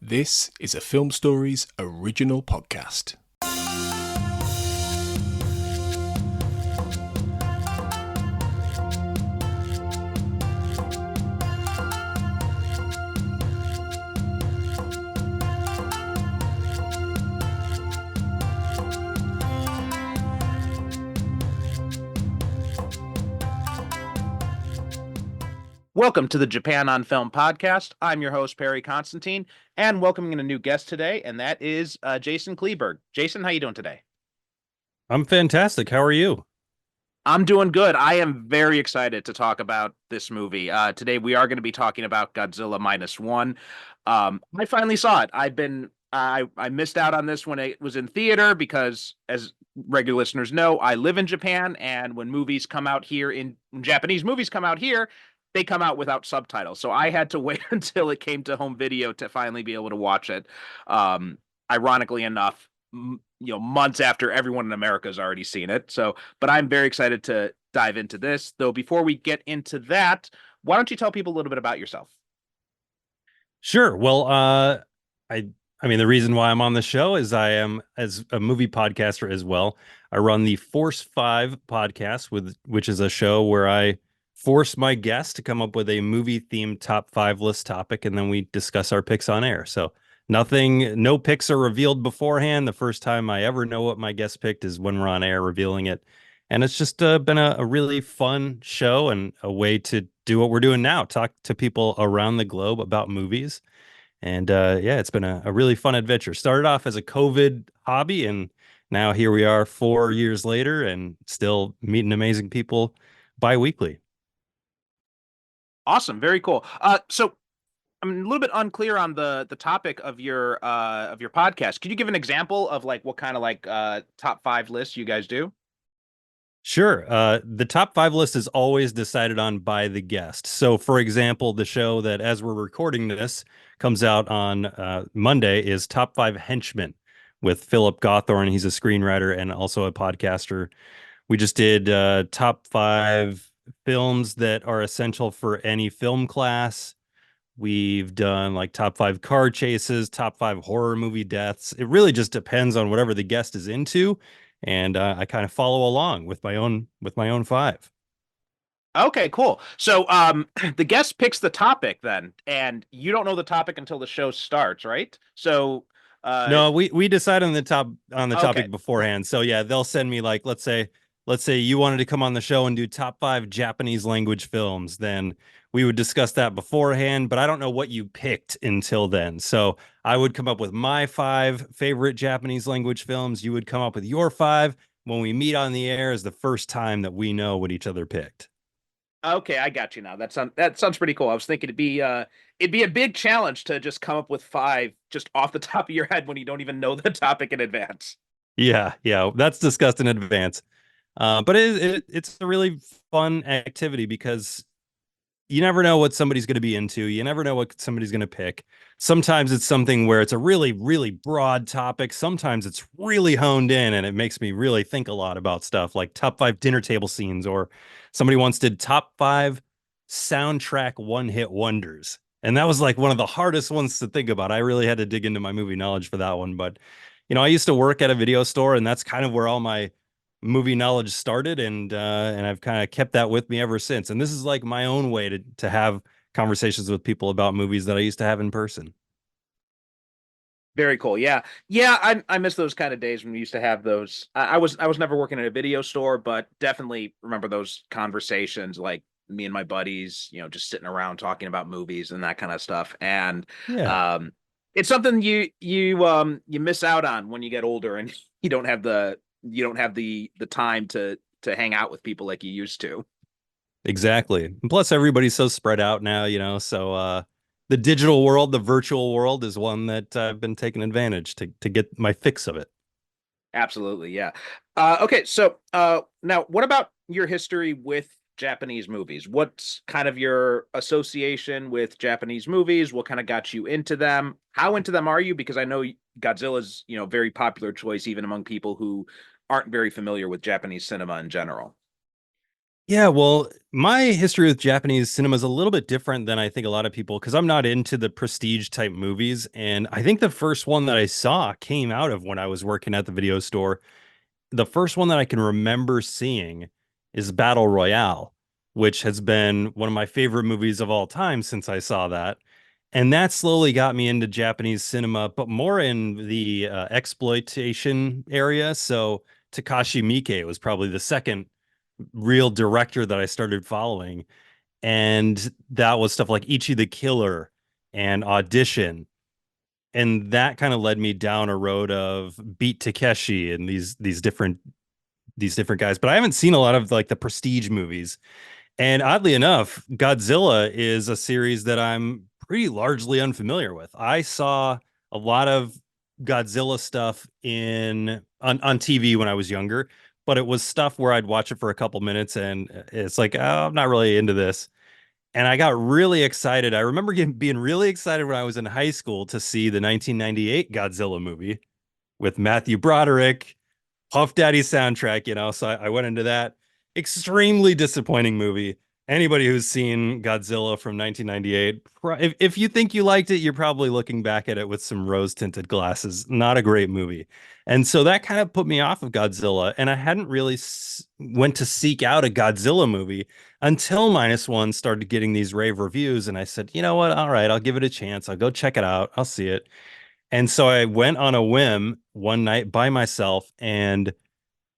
This is a Film Stories original podcast. Welcome to the Japan on Film podcast. I'm your host, Perry Constantine, and welcoming in a new guest today, and that is Jason Kleeberg. Jason, how you doing today? I'm fantastic. How are you? I'm doing good. I am very excited to talk about this movie. Today we are going to be talking about Godzilla Minus One. I finally saw it. I missed out on this when it was in theater because, as regular listeners know, I live in Japan, and when Japanese movies come out here, they come out without subtitles. So I had to wait until it came to home video to finally be able to watch it. Ironically enough, months after everyone in America has already seen it. But I'm very excited to dive into this. Though before we get into that, why don't you tell people a little bit about yourself? Sure. Well, I mean, the reason why I'm on the show is I am as a movie podcaster as well. I run the Force 5 podcast, which is a show where I force my guests to come up with a movie-themed top 5 list topic, and then we discuss our picks on air. So no picks are revealed beforehand. The first time I ever know what my guest picked is when we're on air revealing it. And it's just been a really fun show and a way to do what we're doing now, talk to people around the globe about movies. And yeah, it's been a really fun adventure. Started off as a COVID hobby, and now here we are 4 years later and still meeting amazing people bi-weekly. Awesome, very cool. So I'm a little bit unclear on the topic of your podcast. Could you give an example of like what kind of top 5 lists you guys do? Sure. The top 5 list is always decided on by the guest. So, for example, the show that, as we're recording this, comes out on Monday is Top 5 Henchmen with Philip Gawthorne. He's a screenwriter and also a podcaster. We just did top 5 films that are essential for any film class. We've done like top 5 car chases, top 5 horror movie deaths. It really just depends on whatever the guest is into, and I kind of follow along with my own 5. Okay, cool. So the guest picks the topic then, and you don't know the topic until the show starts, right? So No, we decide on the okay. topic beforehand. So yeah, they'll send me like let's say you wanted to come on the show and do top 5 Japanese language films, then we would discuss that beforehand, but I don't know what you picked until then. So I would come up with my 5 favorite Japanese language films. You would come up with your 5. When we meet on the air is the first time that we know what each other picked. Okay, I got you now. That sounds pretty cool. I was thinking it'd be a big challenge to just come up with 5 just off the top of your head when you don't even know the topic in advance. Yeah, that's discussed in advance. But it's a really fun activity because you never know what somebody's going to be into. You never know what somebody's going to pick. Sometimes it's something where it's a really, really broad topic. Sometimes it's really honed in and it makes me really think a lot about stuff like top 5 dinner table scenes, or somebody once did top 5 soundtrack one-hit wonders. And that was like one of the hardest ones to think about. I really had to dig into my movie knowledge for that one. But, I used to work at a video store, and that's kind of where all my movie knowledge started, and I've kind of kept that with me ever since. And this is like my own way to have conversations with people about movies that I used to have in person. Very cool. Yeah. Yeah, I miss those kind of days when we used to have those. I was never working at a video store, but definitely remember those conversations, like me and my buddies, just sitting around talking about movies and that kind of stuff. And Yeah, um it's something you miss out on when you get older and you don't have the time to hang out with people like you used to. exactly. And plus everybody's so spread out now, so the digital world, the virtual world is one that I've been taking advantage to get my fix of it. Absolutely, yeah. Okay, so now what about your history with Japanese movies? What's kind of your association with Japanese movies? What kind of got you into them? How into them are you? Because I know Godzilla's, very popular choice even among people who aren't very familiar with Japanese cinema in general. Yeah, well, my history with Japanese cinema is a little bit different than I think a lot of people because I'm not into the prestige type movies. And I think the first one that I saw came out of when I was working at the video store. The first one that I can remember seeing is Battle Royale, which has been one of my favorite movies of all time since I saw that. And that slowly got me into Japanese cinema, but more in the exploitation area. So Takashi Miike was probably the second real director that I started following. And that was stuff like Ichi the Killer and Audition. And that kind of led me down a road of Beat Takeshi and these different guys. But I haven't seen a lot of like the prestige movies. And oddly enough, Godzilla is a series that I'm pretty largely unfamiliar with. I saw a lot of Godzilla stuff on TV when I was younger, but it was stuff where I'd watch it for a couple minutes and it's like, oh, I'm not really into this. And I got really excited. I remember being really excited when I was in high school to see the 1998 Godzilla movie with Matthew Broderick, Puff Daddy soundtrack, so I went into that. Extremely disappointing movie. Anybody who's seen Godzilla from 1998, if you think you liked it, you're probably looking back at it with some rose-tinted glasses. Not a great movie. And so that kind of put me off of Godzilla. And I hadn't really went to seek out a Godzilla movie until Minus One started getting these rave reviews. And I said, you know what? All right, I'll give it a chance. I'll go check it out. I'll see it. And so I went on a whim one night by myself and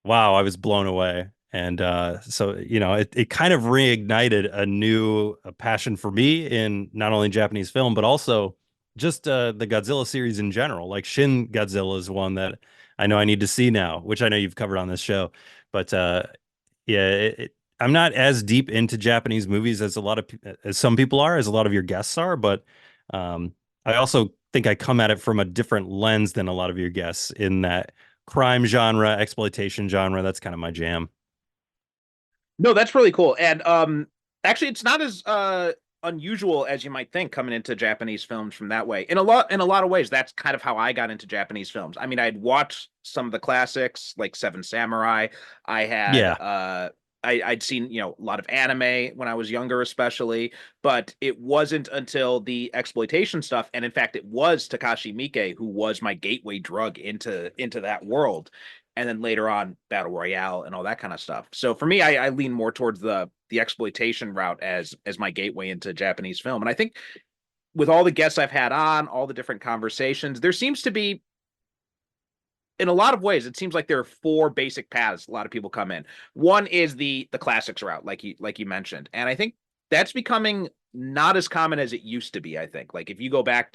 wow, I was blown away. And so, it kind of reignited a passion for me in not only Japanese film, but also just the Godzilla series in general. Like Shin Godzilla is one that I know I need to see now, which I know you've covered on this show. But yeah, I'm not as deep into Japanese movies as some people are, as a lot of your guests are. But I also think I come at it from a different lens than a lot of your guests in that crime genre, exploitation genre. That's kind of my jam. No, that's really cool. And actually it's not as unusual as you might think coming into Japanese films from that way. In a lot of ways, that's kind of how I got into Japanese films. I mean, I'd watched some of the classics like Seven Samurai. I had Yeah. I'd seen, a lot of anime when I was younger, especially, but it wasn't until the exploitation stuff, and in fact, it was Takashi Miike who was my gateway drug into that world, and then later on, Battle Royale and all that kind of stuff. So for me, I lean more towards the exploitation route as my gateway into Japanese film, and I think with all the guests I've had on, all the different conversations, there seems to be in a lot of ways, it seems like there are four basic paths a lot of people come in. One is the classics route, like you mentioned, and I think that's becoming not as common as it used to be. I think, like if you go back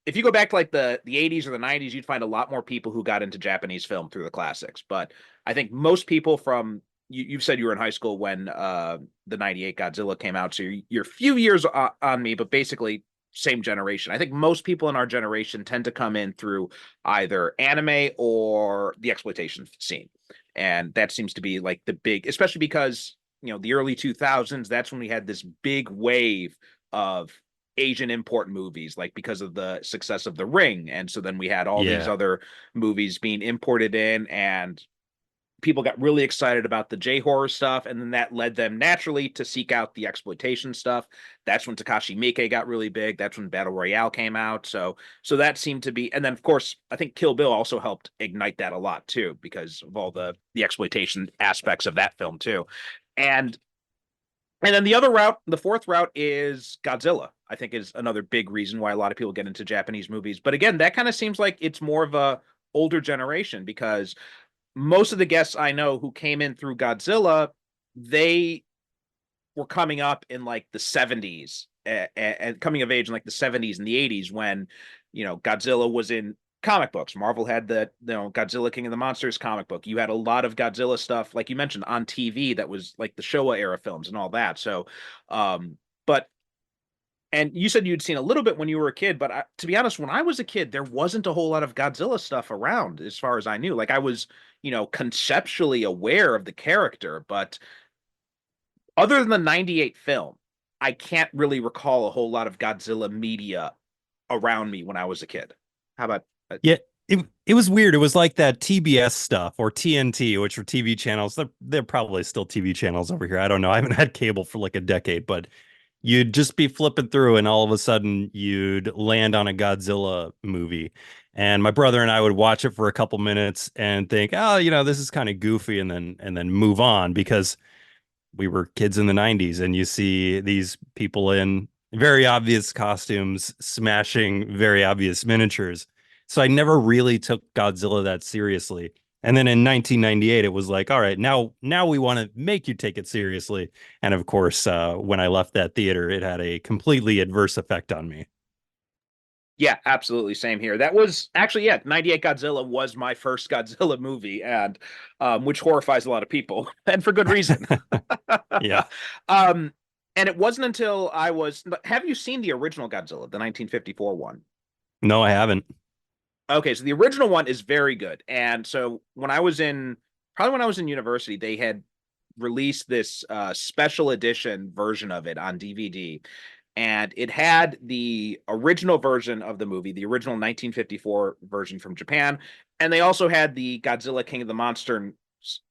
to like the 80s or the 90s, you'd find a lot more people who got into Japanese film through the classics. But I think most people from you've said you were in high school when the 98 Godzilla came out, so you're a few years on me, but basically same generation. I think most people in our generation tend to come in through either anime or the exploitation scene. And that seems to be like the big, especially because, the early 2000s, that's when we had this big wave of Asian import movies, like because of the success of The Ring. And so then we had all these Yeah. other movies being imported in, and people got really excited about the J horror stuff, and then that led them naturally to seek out the exploitation stuff. That's when Takashi Miike got really big. That's when Battle Royale came out. So that seemed to be, and then of course I think Kill Bill also helped ignite that a lot too because of all the exploitation aspects of that film too. And and then the other route, the fourth route is Godzilla. I think is another big reason why a lot of people get into Japanese movies. But again, that kind of seems like it's more of a older generation because most of the guests I know who came in through Godzilla, they were coming up in like the 70s and coming of age in like the 70s and the 80s when, Godzilla was in comic books. Marvel had the, Godzilla King of the Monsters comic book. You had a lot of Godzilla stuff, like you mentioned, on TV that was like the Showa era films and all that. So, but and you said you'd seen a little bit when you were a kid, but to be honest, when I was a kid, there wasn't a whole lot of Godzilla stuff around as far as I knew. Like I was, conceptually aware of the character, but other than the 98 film, I can't really recall a whole lot of Godzilla media around me when I was a kid. How about Yeah. it was weird. It was like that TBS stuff or TNT, which were TV channels. They're probably still TV channels over here. I don't know. I haven't had cable for like a decade, but you'd just be flipping through and all of a sudden you'd land on a Godzilla movie. And my brother and I would watch it for a couple minutes and think, oh, this is kind of goofy, and then move on because we were kids in the 90s and you see these people in very obvious costumes smashing very obvious miniatures. So I never really took Godzilla that seriously. And then in 1998, it was like, all right, now we want to make you take it seriously. And of course, when I left that theater, it had a completely adverse effect on me. Yeah, absolutely. Same here. That was actually, yeah, 98 Godzilla was my first Godzilla movie, and which horrifies a lot of people, and for good reason. Yeah. um, and it wasn't until I was, have you seen the original Godzilla, the 1954 one? No, I haven't. Okay, so the original one is very good. And so probably when I was in university, they had released this special edition version of it on DVD. And it had the original version of the movie, the original 1954 version from Japan. And they also had the Godzilla King of the Monsters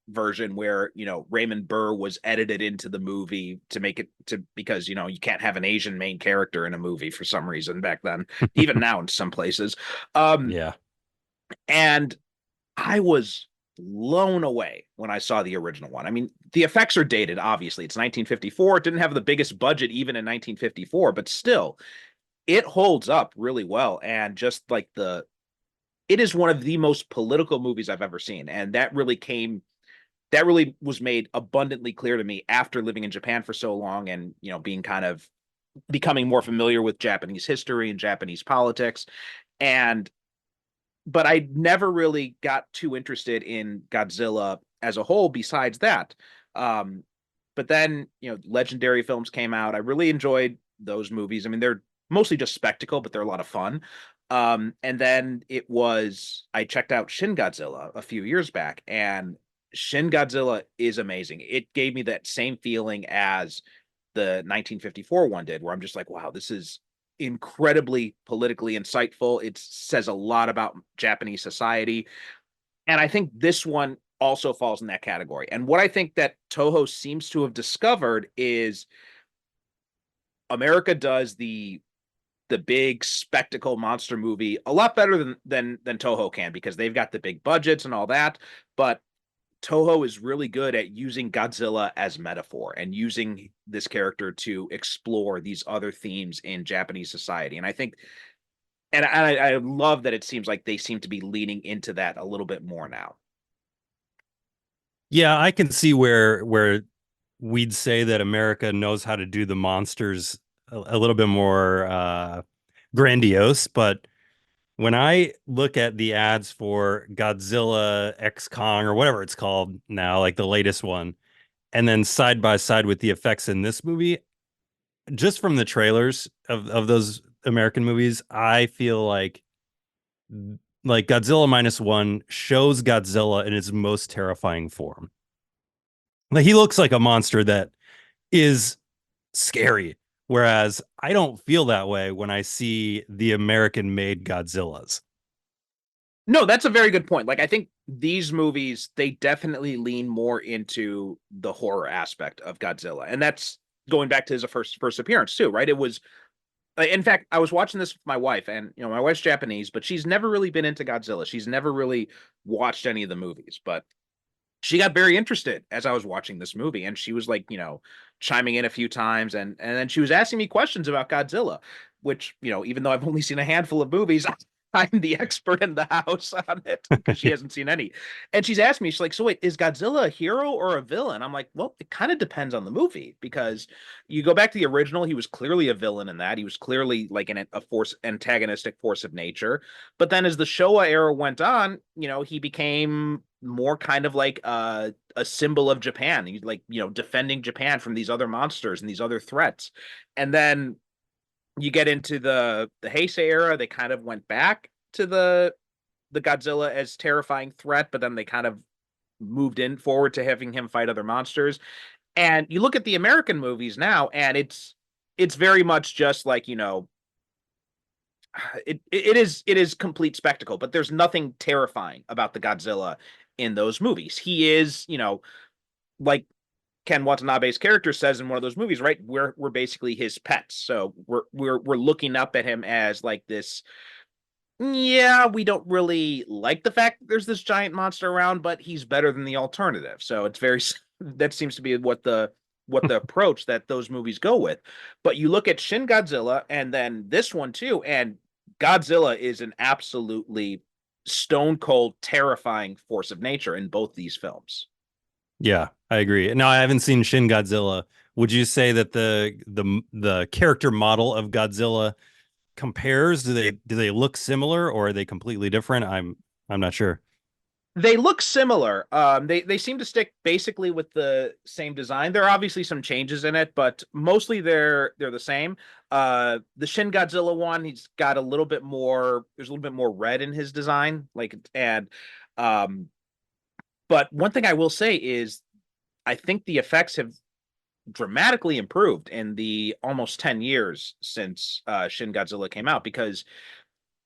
version where, Raymond Burr was edited into the movie to make it because, you can't have an Asian main character in a movie for some reason back then, even now in some places. Um, Yeah. and I was blown away when I saw the original one. I mean, the effects are dated, obviously. It's 1954. It didn't have the biggest budget even in 1954, but still, it holds up really well. And just like it is one of the most political movies I've ever seen. And that really was made abundantly clear to me after living in Japan for so long and, being kind of becoming more familiar with Japanese history and Japanese politics. And but I never really got too interested in Godzilla as a whole besides that. Um, but then, legendary films came out. I really enjoyed those movies. I mean, they're mostly just spectacle, but they're a lot of fun. And then I checked out Shin Godzilla a few years back, and Shin Godzilla is amazing. It gave me that same feeling as the 1954 one did, where I'm just like, wow, this is incredibly politically insightful. It says a lot about Japanese society. And I think this one also falls in that category. And what I think that Toho seems to have discovered is America does the big spectacle monster movie a lot better than Toho can, because they've got the big budgets and all that. But Toho is really good at using Godzilla as metaphor and using this character to explore these other themes in Japanese society. And I think, and I love that it seems like they seem to be leaning into that a little bit more now. Yeah, I can see where we'd say that America knows how to do the monsters a little bit more grandiose, but when I look at the ads for Godzilla X Kong or whatever it's called now, like the latest one, and then side by side with the effects in this movie, just from the trailers of those American movies, I feel like Godzilla Minus One shows Godzilla in its most terrifying form. Like he looks like a monster that is scary, whereas I don't feel that way when I see the American made Godzillas. No, that's a very good point. Like, I think these movies, they definitely lean more into the horror aspect of Godzilla. And that's going back to his first appearance too, right? It was, in fact, I was watching this with my wife, and my wife's Japanese, but she's never really been into Godzilla. She's never really watched any of the movies, but she got very interested as I was watching this movie, and she was like, chiming in a few times, and then she was asking me questions about Godzilla, which, even though I've only seen a handful of movies, I'm the expert in the house on it because she hasn't seen any. And she's asked me, she's like, so wait, is Godzilla a hero or a villain? I'm like, well, it kind of depends on the movie, because you go back to the original, he was clearly a villain in that. He was clearly like a antagonistic force of nature. But then as the Showa era went on, he became more kind of like a symbol of Japan. He's like, defending Japan from these other monsters and these other threats. And then you get into the Heisei era, they kind of went back to the Godzilla as terrifying threat, but then they kind of moved in forward to having him fight other monsters. And you look at the American movies now, and it's very much just like, it is complete spectacle, but there's nothing terrifying about the Godzilla in those movies. He is, like Ken Watanabe's character says in one of those movies, right? We're basically his pets. So we're looking up at him as like this. Yeah, we don't really like the fact that there's this giant monster around, but he's better than the alternative. So it's very that seems to be what the approach that those movies go with. But you look at Shin Godzilla and then this one too, and Godzilla is an absolutely stone cold, terrifying force of nature in both these films. Yeah, I agree. Now, I haven't seen Shin Godzilla. Would you say that the character model of Godzilla compares? Do they look similar or are they completely different? I'm not sure. They look similar. They seem to stick basically with the same design. There are obviously some changes in it, but mostly they're the same. The Shin Godzilla one, he's got a little bit more. There's a little bit more red in his design, um, but one thing I will say is I think the effects have dramatically improved in the almost 10 years since Shin Godzilla came out because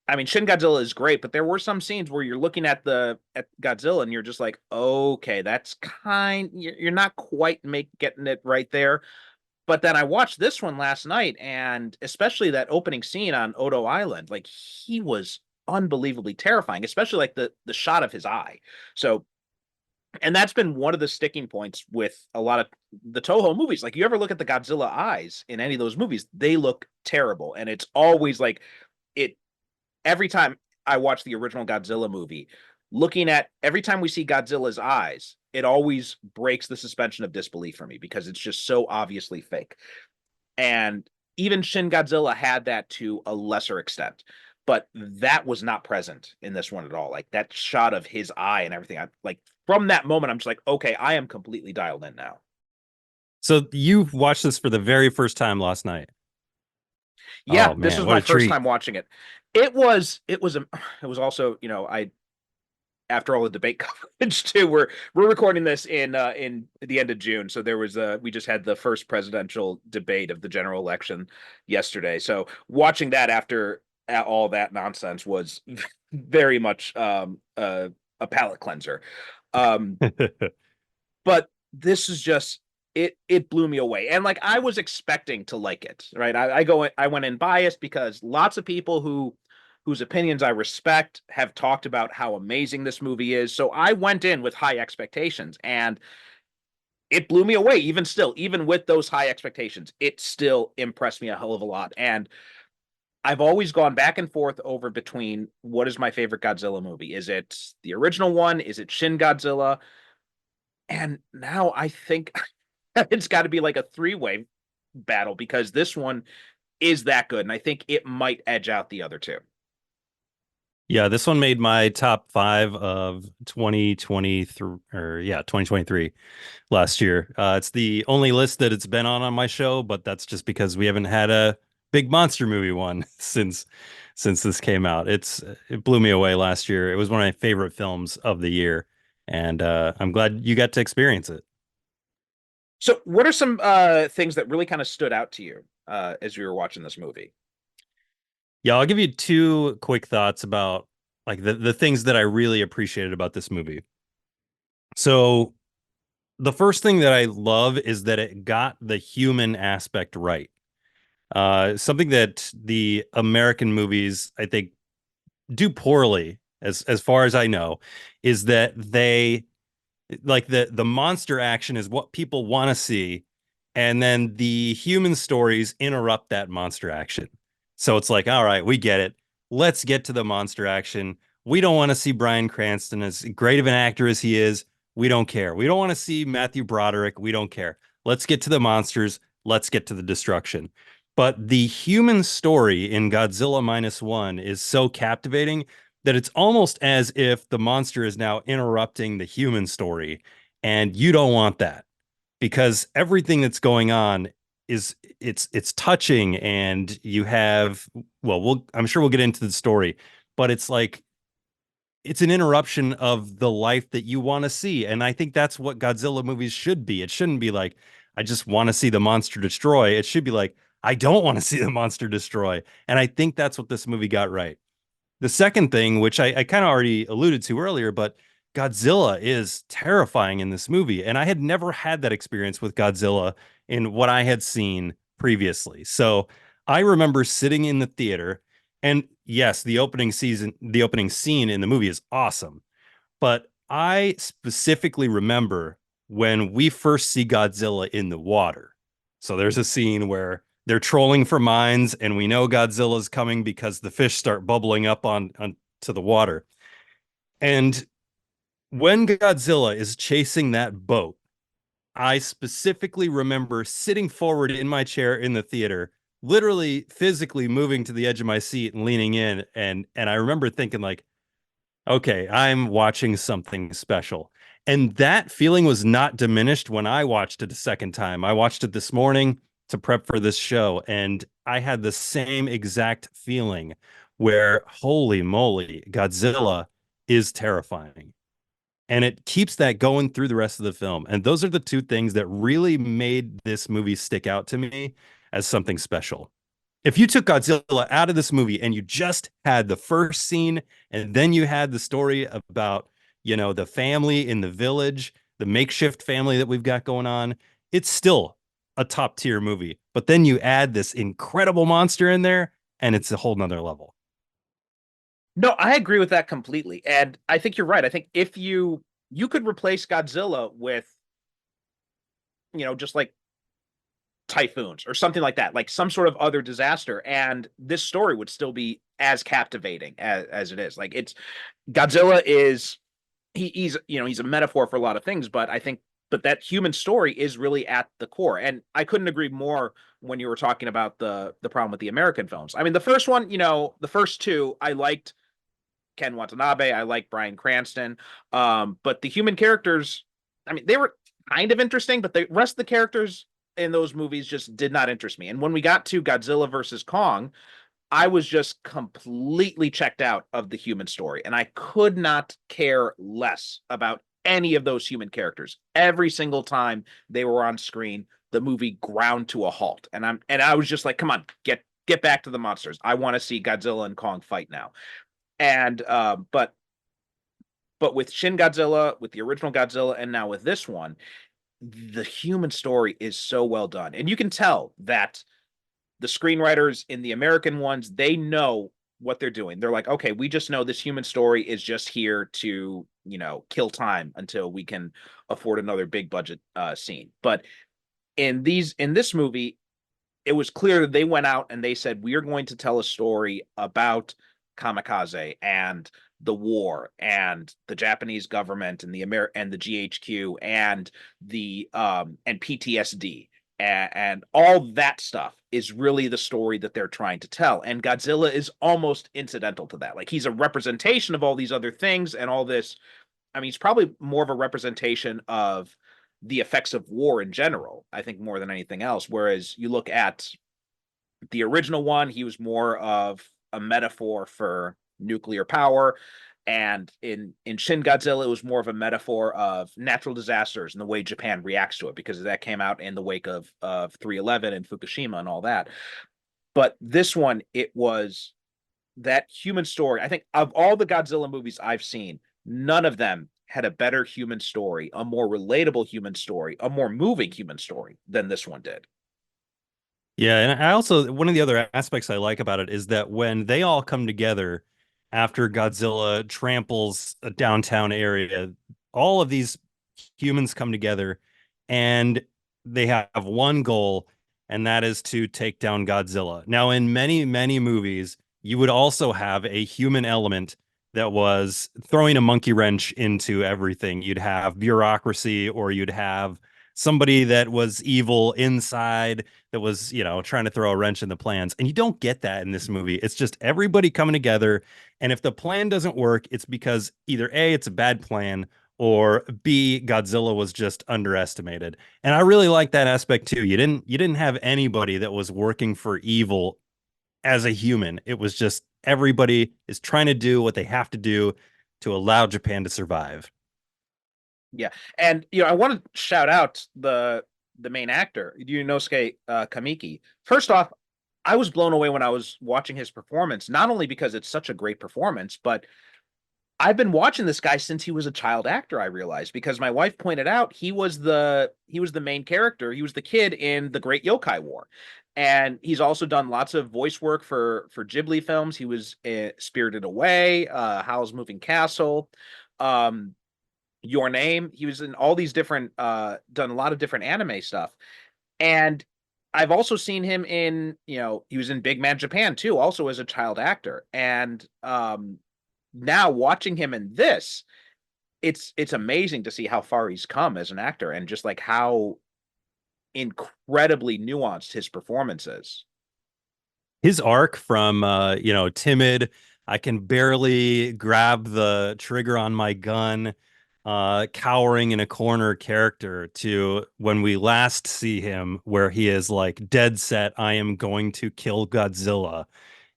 I mean Shin Godzilla is great, but there were some scenes where you're looking at Godzilla and you're just like, okay, that's you're not quite getting it right there. But then I watched this one last night, and especially that opening scene on Odo Island, like he was unbelievably terrifying, especially like the shot of his eye. So and that's been one of the sticking points with a lot of the Toho movies. Like you ever look at the Godzilla eyes in any of those movies, they look terrible. And it's always like it every time I watch the original Godzilla movie, looking at every time we see Godzilla's eyes, it always breaks the suspension of disbelief for me because it's just so obviously fake. And even Shin Godzilla had that to a lesser extent, but that was not present in this one at all. Like that shot of his eye and everything. I like from that moment, I'm just like, okay, I am completely dialed in now. So you watched this for the very first time last night. Yeah, Oh this man, was what my a first treat. time watching it. It was also, I after all the debate coverage too. We're recording this in the end of June, so there was we just had the first presidential debate of the general election yesterday. So watching that after all that nonsense was very much a palate cleanser. Um, but this is just it blew me away, and like I was expecting to like it, right? I went in biased because lots of people whose opinions I respect have talked about how amazing this movie is. So I went in with high expectations and it blew me away. Even still, even with those high expectations, it still impressed me a hell of a lot. And I've always gone back and forth over between what is my favorite Godzilla movie. Is it the original one? Is it Shin Godzilla? And now I think it's got to be like a three-way battle because this one is that good. And I think it might edge out the other two. Yeah, this one made my top 5 of 2023 or yeah, 2023 last year. It's the only list that it's been on my show, but that's just because we haven't had a big monster movie one since this came out. It blew me away last year. It was one of my favorite films of the year, and I'm glad you got to experience it. So, what are some things that really kind of stood out to you as you were watching this movie? Yeah, I'll give you 2 quick thoughts about like the things that I really appreciated about this movie. So the first thing that I love is that it got the human aspect right. Something that the American movies, I think, do poorly, as far as I know, is that they like the monster action is what people want to see, and then the human stories interrupt that monster action. So it's like, all right, we get it. Let's get to the monster action. We don't want to see Bryan Cranston, as great of an actor as he is. We don't care. We don't want to see Matthew Broderick. We don't care. Let's get to the monsters. Let's get to the destruction. But the human story in Godzilla Minus One is so captivating that it's almost as if the monster is now interrupting the human story. And you don't want that because everything that's going on is it's touching, and you have I'm sure we'll get into the story, but it's like it's an interruption of the life that you want to see. And I think that's what Godzilla movies should be. It shouldn't be like, I just want to see the monster destroy. It should be like, I don't want to see the monster destroy. And I think that's what this movie got right. The second thing, which I kind of already alluded to earlier, but Godzilla is terrifying in this movie. And I had never had that experience with Godzilla in what I had seen previously. So I remember sitting in the theater, and yes, the opening scene in the movie is awesome. But I specifically remember when we first see Godzilla in the water. So there's a scene where they're trolling for mines, and we know Godzilla's coming because the fish start bubbling up on to the water. And when Godzilla is chasing that boat, I specifically remember sitting forward in my chair in the theater, literally physically moving to the edge of my seat and leaning in. And I remember thinking like, okay, I'm watching something special. And that feeling was not diminished when I watched it a second time. I watched it this morning to prep for this show, and I had the same exact feeling where, holy moly, Godzilla is terrifying. And it keeps that going through the rest of the film. And those are the two things that really made this movie stick out to me as something special. If you took Godzilla out of this movie and you just had the first scene, and then you had the story about, the family in the village, the makeshift family that we've got going on, it's still a top tier movie. But then you add this incredible monster in there, and it's a whole nother level. No, I agree with that completely. And I think you're right. I think if you could replace Godzilla with, just like typhoons or something like that, like some sort of other disaster, and this story would still be as captivating as it is. Like Godzilla is he's a metaphor for a lot of things, but I think that human story is really at the core. And I couldn't agree more when you were talking about the problem with the American films. I mean, the first one, the first two, I liked Ken Watanabe. I like Bryan Cranston. But the human characters, I mean, they were kind of interesting, but the rest of the characters in those movies just did not interest me. And when we got to Godzilla versus Kong, I was just completely checked out of the human story, and I could not care less about any of those human characters. Every single time they were on screen, the movie ground to a halt, and I was just like, come on, get back to the monsters. I want to see Godzilla and Kong fight now. And but with Shin Godzilla, with the original Godzilla, and now with this one, the human story is so well done. And you can tell that the screenwriters in the American ones, they know what they're doing. They're like, okay, we just know this human story is just here to, kill time until we can afford another big budget scene. But in this movie, it was clear that they went out and they said, we are going to tell a story about kamikaze and the war and the Japanese government and the GHQ and the and PTSD and all that stuff is really the story that they're trying to tell. And Godzilla is almost incidental to that. Like, he's a representation of all these other things and all this. I mean, he's probably more of a representation of the effects of war in general, I think, more than anything else. Whereas you look at the original one, he was more of a metaphor for nuclear power. And in Shin Godzilla, it was more of a metaphor of natural disasters and the way Japan reacts to it, because that came out in the wake of 3/11 and Fukushima and all that. But this one, it was that human story. I think of all the Godzilla movies I've seen, none of them had a better human story, a more relatable human story, a more moving human story than this one did. Yeah, and I also, one of the other aspects I like about it is that when they all come together after Godzilla tramples a downtown area, all of these humans come together and they have one goal, and that is to take down Godzilla. Now, in many, many movies, you would also have a human element that was throwing a monkey wrench into everything. You'd have bureaucracy, or you'd have somebody that was evil inside that was, trying to throw a wrench in the plans. And you don't get that in this movie. It's just everybody coming together. And if the plan doesn't work, it's because either A, it's a bad plan, or B, Godzilla was just underestimated. And I really like that aspect too. You didn't have anybody that was working for evil as a human. It was just everybody is trying to do what they have to do to allow Japan to survive. Yeah. And I want to shout out the the main actor, Yunosuke Kamiki. First off, I was blown away when I was watching his performance, not only because it's such a great performance, but I've been watching this guy since he was a child actor, I realized, because my wife pointed out he was the main character. He was the kid in The Great Yokai War. And he's also done lots of voice work for Ghibli films. He was Spirited Away, Howl's Moving Castle, um, Your Name. He was in all these different done a lot of different anime stuff. And I've also seen him in, he was in Big Man Japan too, also as a child actor. And now watching him in this, it's amazing to see how far he's come as an actor and just like how incredibly nuanced his performance is. His arc from timid, I can barely grab the trigger on my gun, cowering in a corner character, to when we last see him where he is like dead set, I am going to kill Godzilla.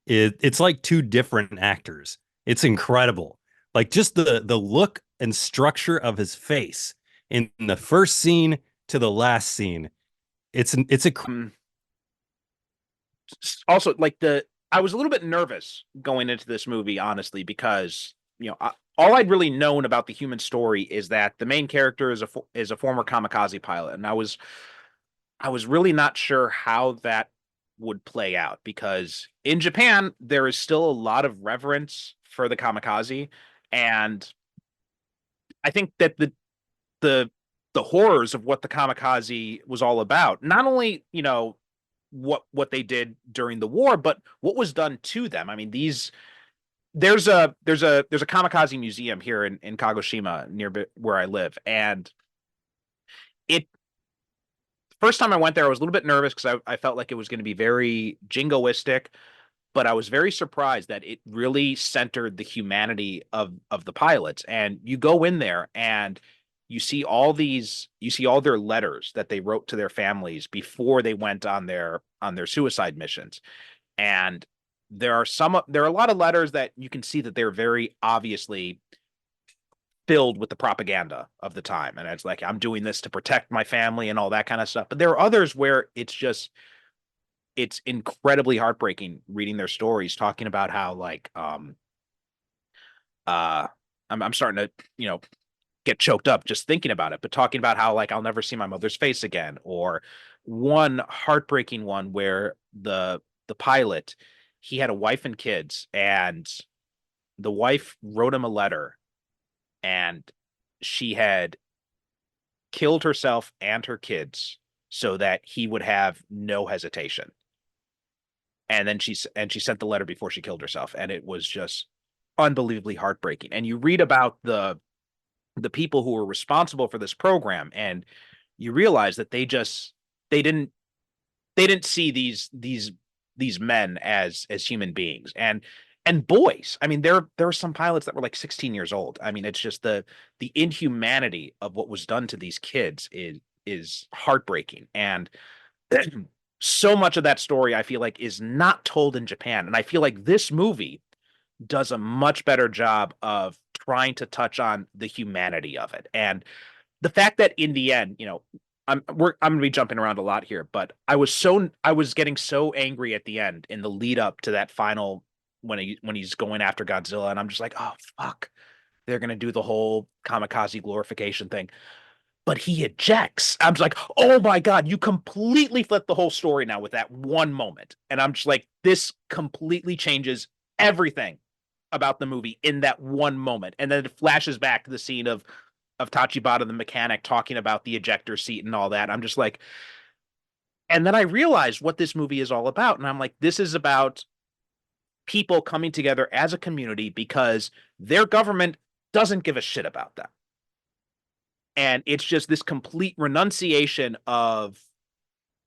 It's like two different actors. It's incredible. Like just the look and structure of his face in the first scene to the last scene. It's a Also, I was a little bit nervous going into this movie, honestly, because all I'd really known about the human story is that the main character is a former kamikaze pilot, and I was really not sure how that would play out, because in Japan there is still a lot of reverence for the kamikaze, and I think that the the horrors of what the kamikaze was all about, not only what they did during the war, but what was done to them. I mean, there's a kamikaze museum here in Kagoshima near where I live, and it first time I went there, I was a little bit nervous because I felt like it was going to be very jingoistic, but I was very surprised that it really centered the humanity of the pilots. And you go in there and you see all their letters that they wrote to their families before they went on their suicide missions. And there are a lot of letters that you can see that they're very obviously filled with the propaganda of the time. And it's like, I'm doing this to protect my family and all that kind of stuff. But there are others where it's incredibly heartbreaking reading their stories, talking about how I'm starting to, get choked up just thinking about it, but talking about how like I'll never see my mother's face again, or one heartbreaking one where the pilot, he had a wife and kids, and the wife wrote him a letter, and she had killed herself and her kids so that he would have no hesitation. And then she sent the letter before she killed herself, and it was just unbelievably heartbreaking. And you read about the people who were responsible for this program, and you realize that they didn't see these men as human beings and boys. I mean, there are some pilots that were like 16 years old. I mean, it's just the inhumanity of what was done to these kids is heartbreaking. And so much of that story, I feel like, is not told in Japan. And I feel like this movie does a much better job of trying to touch on the humanity of it. And the fact that in the end, I'm going to be jumping around a lot here, but I was getting so angry at the end in the lead up to that final, when he's going after Godzilla, and I'm just like, oh fuck, they're going to do the whole kamikaze glorification thing. But he ejects. I'm just like, oh my God, you completely flipped the whole story now with that one moment. And I'm just like, this completely changes everything about the movie in that one moment. And then it flashes back to the scene of Tachibana the mechanic talking about the ejector seat and all that. I'm just like, and then I realized what this movie is all about. And I'm like, this is about people coming together as a community because their government doesn't give a shit about them. And it's just this complete renunciation of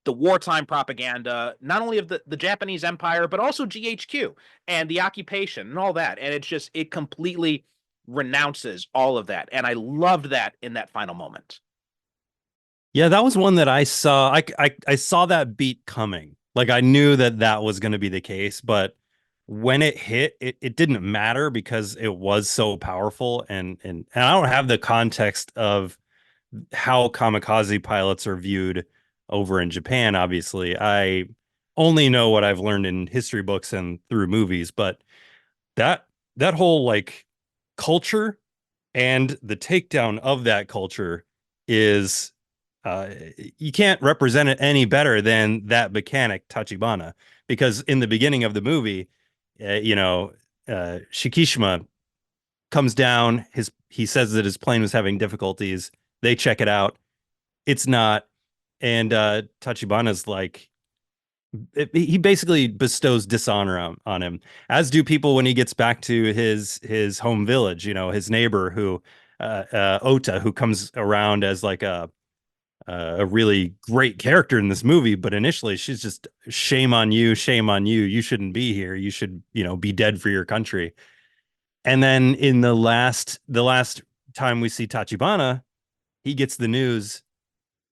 the wartime propaganda, not only of the Japanese Empire, but also GHQ and the occupation and all that. And it completely renounces all of that. And I loved that in that final moment. Yeah, that was one that I saw. I saw that beat coming. Like I knew that was going to be the case, but when it hit, it didn't matter because it was so powerful. And I don't have the context of how kamikaze pilots are viewed over in Japan. Obviously, I only know what I've learned in history books and through movies, but that that whole like culture and the takedown of that culture is uh, you can't represent it any better than that mechanic Tachibana, because in the beginning of the movie, Shikishima comes down. He says that his plane was having difficulties. They check it out. It's not, and Tachibana's like, he basically bestows dishonor on him, as do people when he gets back to his home village. His neighbor who Ota, who comes around as like a really great character in this movie, but initially she's just shame on you, shame on you. You shouldn't be here. You should, be dead for your country. And then in the last time we see Tachibana, he gets the news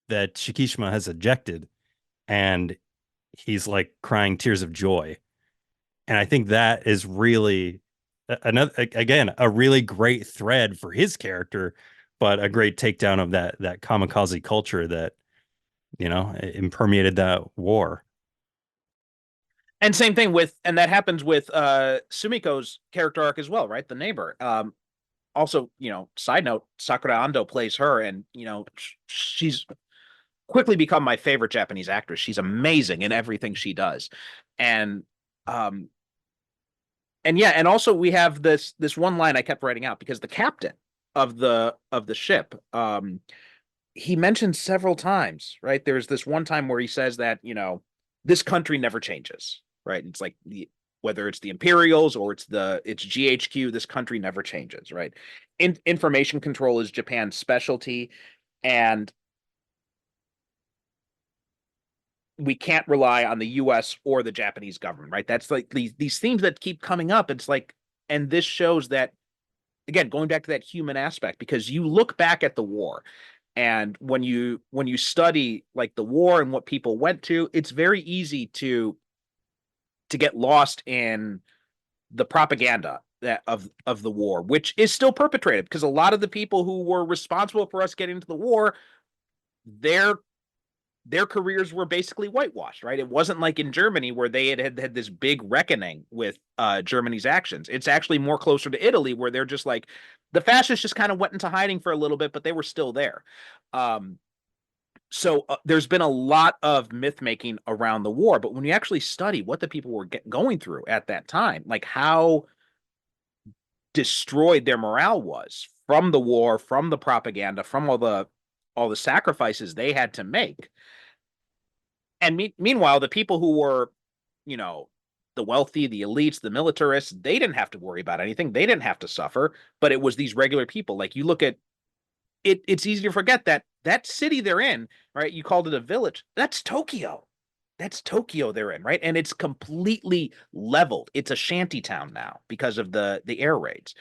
that Shikishima has ejected, and he's like crying tears of joy. And I think that is really another, again, a really great thread for his character, but a great takedown of that kamikaze culture that, impermeated that war. And same thing and that happens with Sumiko's character arc as well, right? The neighbor. Also, side note, Sakura Ando plays her, and she's quickly become my favorite Japanese actress. She's amazing in everything she does. And and yeah, and also we have this one line I kept writing out, because the captain of the ship, he mentioned several times, right? There's this one time where he says that, this country never changes, right? It's like whether it's the Imperials or it's GHQ, this country never changes, right? Information control is Japan's specialty, and we can't rely on the US or the Japanese government, right? That's like these themes that keep coming up. It's like, and this shows that, again, going back to that human aspect, because you look back at the war, and when you study like the war and what people went to, it's very easy to get lost in the propaganda of the war, which is still perpetrated, because a lot of the people who were responsible for us getting into the war, their careers were basically whitewashed, right? It wasn't like in Germany where they had this big reckoning with Germany's actions. It's actually more closer to Italy, where they're just like, the fascists just kind of went into hiding for a little bit, but they were still there. So there's been a lot of myth making around the war, but when you actually study what the people were going through at that time, like how destroyed their morale was from the war, from the propaganda, from all the sacrifices they had to make. And meanwhile, the people who were, the wealthy, the elites, the militarists, they didn't have to worry about anything. They didn't have to suffer, but it was these regular people. Like, you look at it, it's easy to forget that city they're in, right? You called it a village. That's Tokyo. That's Tokyo they're in, right? And it's completely leveled. It's a shanty town now because of the air raids.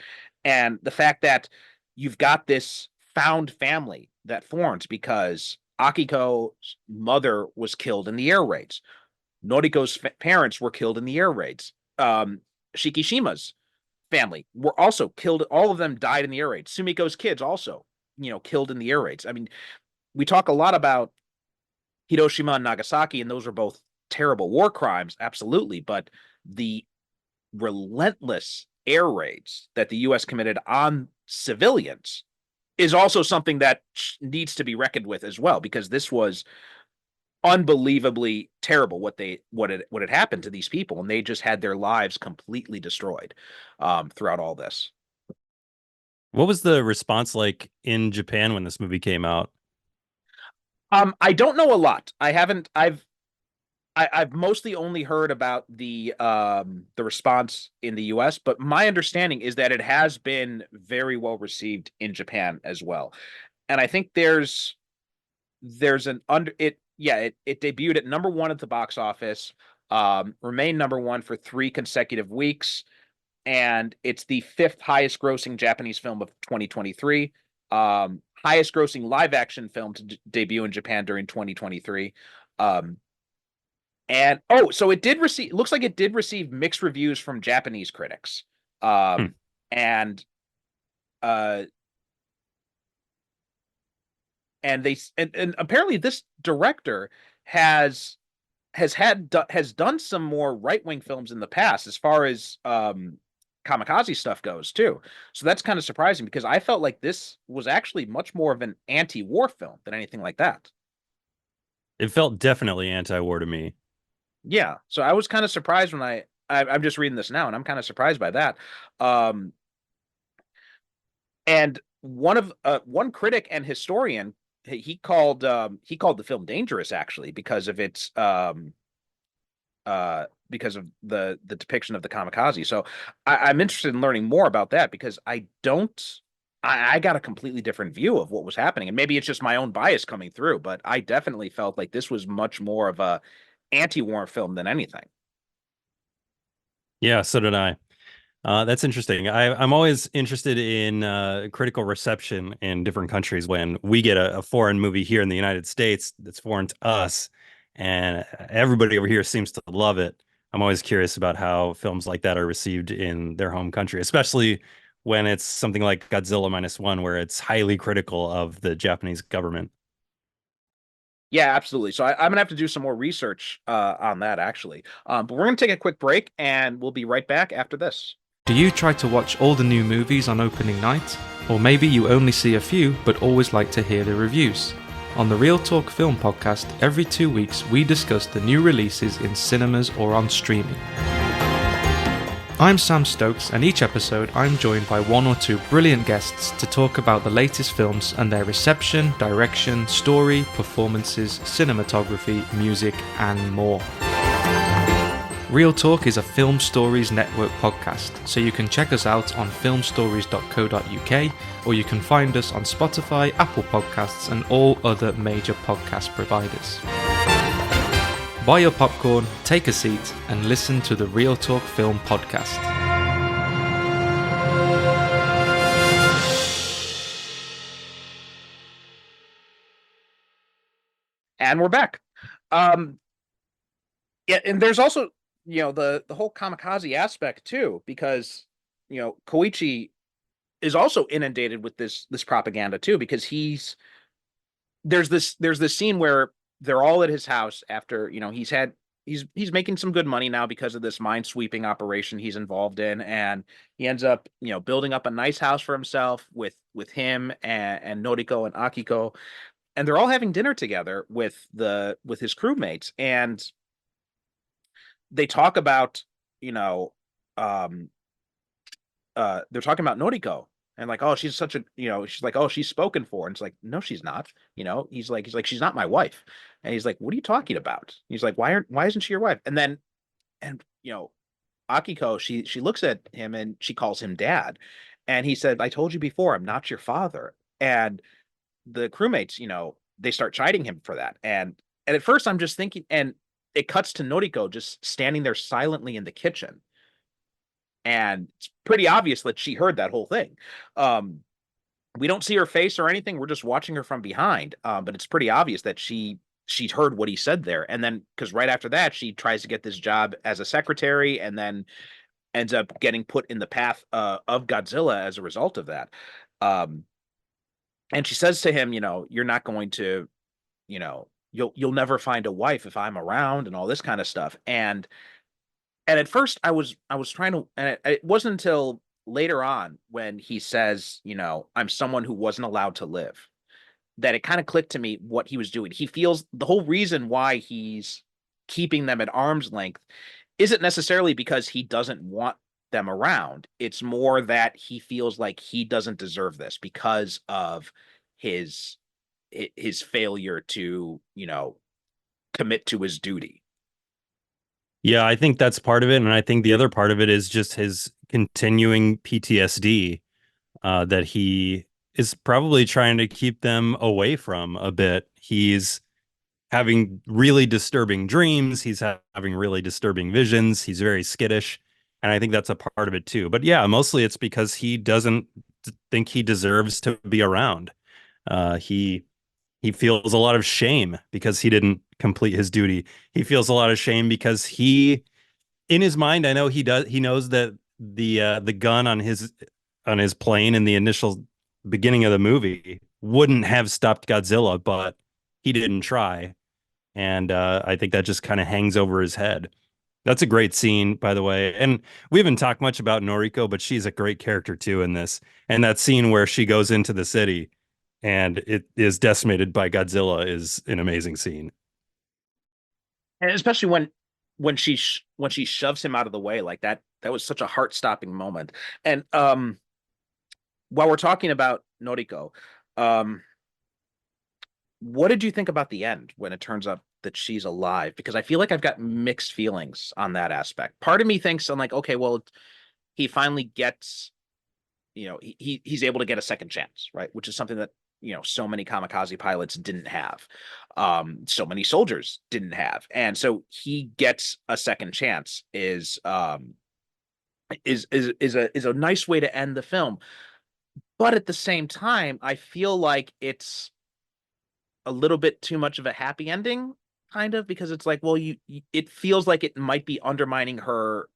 And the fact that you've got this found family that forms because Akiko's mother was killed in the air raids. Noriko's parents were killed in the air raids. Shikishima's family were also killed. All of them died in the air raids. Sumiko's kids also, killed in the air raids. I mean, we talk a lot about Hiroshima and Nagasaki, and those are both terrible war crimes, absolutely. But the relentless air raids that the U.S. committed on civilians is also something that needs to be reckoned with as well, because this was unbelievably terrible what had happened to these people, and they just had their lives completely destroyed throughout all this. What was the response like in Japan when this movie came out? I don't know a lot. I've mostly only heard about the response in the US, but my understanding is that it has been very well received in Japan as well. And I think there's an under it yeah, it debuted at number 1 at the box office, remained number 1 for 3 consecutive weeks, and it's the 5th highest grossing Japanese film of 2023. Highest grossing live action film to debut in Japan during 2023. And so looks like it did receive mixed reviews from Japanese critics. And and and apparently this director has has done some more right-wing films in the past as far as kamikaze stuff goes too. So that's kind of surprising because I felt like this was actually much more of an anti-war film than anything like that. It felt definitely anti-war to me. Yeah, so I was kind of surprised when I'm just reading this now, and I'm kind of surprised by that. Um, and one critic and historian, he called the film dangerous actually because of its because of the depiction of the kamikaze. So I'm interested in learning more about that because I don't. I got a completely different view of what was happening, and maybe it's just my own bias coming through. But I definitely felt like this was much more of a anti-war film than anything. Yeah, so did I. That's interesting. I'm always interested in critical reception in different countries when we get a foreign movie here in the United States that's foreign to us, and everybody over here seems to love it. I'm always curious about how films like that are received in their home country, especially when it's something like Godzilla Minus One, where it's highly critical of the Japanese government. Yeah, absolutely. So I'm gonna have to do some more research on that actually. But we're gonna take a quick break, and we'll be right back after this. Do you try to watch all the new movies on opening night? Or maybe you only see a few but always like to hear the reviews? On the Real Talk Film Podcast, every 2 weeks we discuss the new releases in cinemas or on streaming. I'm Sam Stokes, and each episode I'm joined by one or two brilliant guests to talk about the latest films and their reception, direction, story, performances, cinematography, music, and more. Real Talk is a Film Stories Network podcast, so you can check us out on filmstories.co.uk, or you can find us on Spotify, Apple Podcasts, and all other major podcast providers. Buy your popcorn, take a seat, and listen to the Real Talk Film Podcast. And we're back. Yeah, and there's also the whole kamikaze aspect too, because Koichi is also inundated with this propaganda too, because there's this scene where they're all at his house after he's making some good money now because of this mine sweeping operation he's involved in, and he ends up building up a nice house for himself with him and Noriko and Akiko, and they're all having dinner together with his crewmates, and they talk about um they're talking about Noriko, and like, oh, she's such a she's like, oh, she's spoken for, and it's like, no, she's not. He's like, she's not my wife. And he's like, what are you talking about? He's like, why isn't she your wife? And then Akiko, she looks at him and she calls him dad, and he said, I told you before, I'm not your father. And the crewmates, they start chiding him for that, and at first I'm just thinking, and it cuts to Noriko just standing there silently in the kitchen, and it's pretty obvious that she heard that whole thing. We don't see her face or anything, we're just watching her from behind, but it's pretty obvious that she heard what he said there. And then, because right after that she tries to get this job as a secretary, and then ends up getting put in the path of Godzilla as a result of that. And she says to him, you're not going to, you'll never find a wife if I'm around, and all this kind of stuff. And at first I was trying to, and it wasn't until later on when he says, I'm someone who wasn't allowed to live, that it kind of clicked to me what he was doing. He feels the whole reason why he's keeping them at arm's length isn't necessarily because he doesn't want them around. It's more that he feels like he doesn't deserve this because of his failure to, commit to his duty. Yeah, I think that's part of it. And I think the other part of it is just his continuing PTSD that he is probably trying to keep them away from a bit. He's having really disturbing dreams. He's having really disturbing visions. He's very skittish. And I think that's a part of it too. But yeah, mostly it's because he doesn't think he deserves to be around. He feels a lot of shame because he didn't complete his duty. He feels a lot of shame because in his mind, I know he knows that the gun on his plane in the initial beginning of the movie wouldn't have stopped Godzilla, but he didn't try. And I think that just kind of hangs over his head. That's a great scene, by the way. And we haven't talked much about Noriko, but she's a great character too in this. And that scene where she goes into the city and it is decimated by Godzilla is an amazing scene. And especially when she shoves him out of the way like that, that was such a heart-stopping moment. And while we're talking about Noriko, um, what did you think about the end when it turns up that she's alive? Because I feel like I've got mixed feelings on that aspect. Part of me thinks I'm like, okay, well, he finally gets, he's able to get a second chance, right? Which is something that, so many kamikaze pilots didn't have. So many soldiers didn't have. And so he gets a second chance is a nice way to end the film. But at the same time, I feel like it's a little bit too much of a happy ending, kind of, because it's like, well, it feels like it might be undermining her,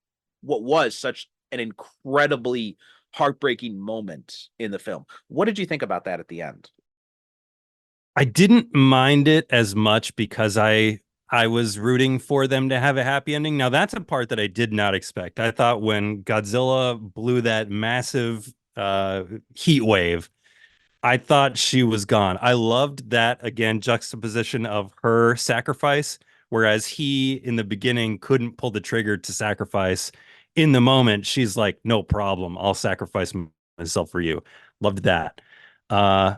what was such an incredibly heartbreaking moment in the film. What did you think about that at the end? I didn't mind it as much because I was rooting for them to have a happy ending. Now that's a part that I did not expect. I thought when Godzilla blew that massive heat wave, I thought she was gone. I loved that, again, juxtaposition of her sacrifice, whereas he in the beginning couldn't pull the trigger to sacrifice. In the moment, she's like, no problem. I'll sacrifice myself for you. Loved that. Uh,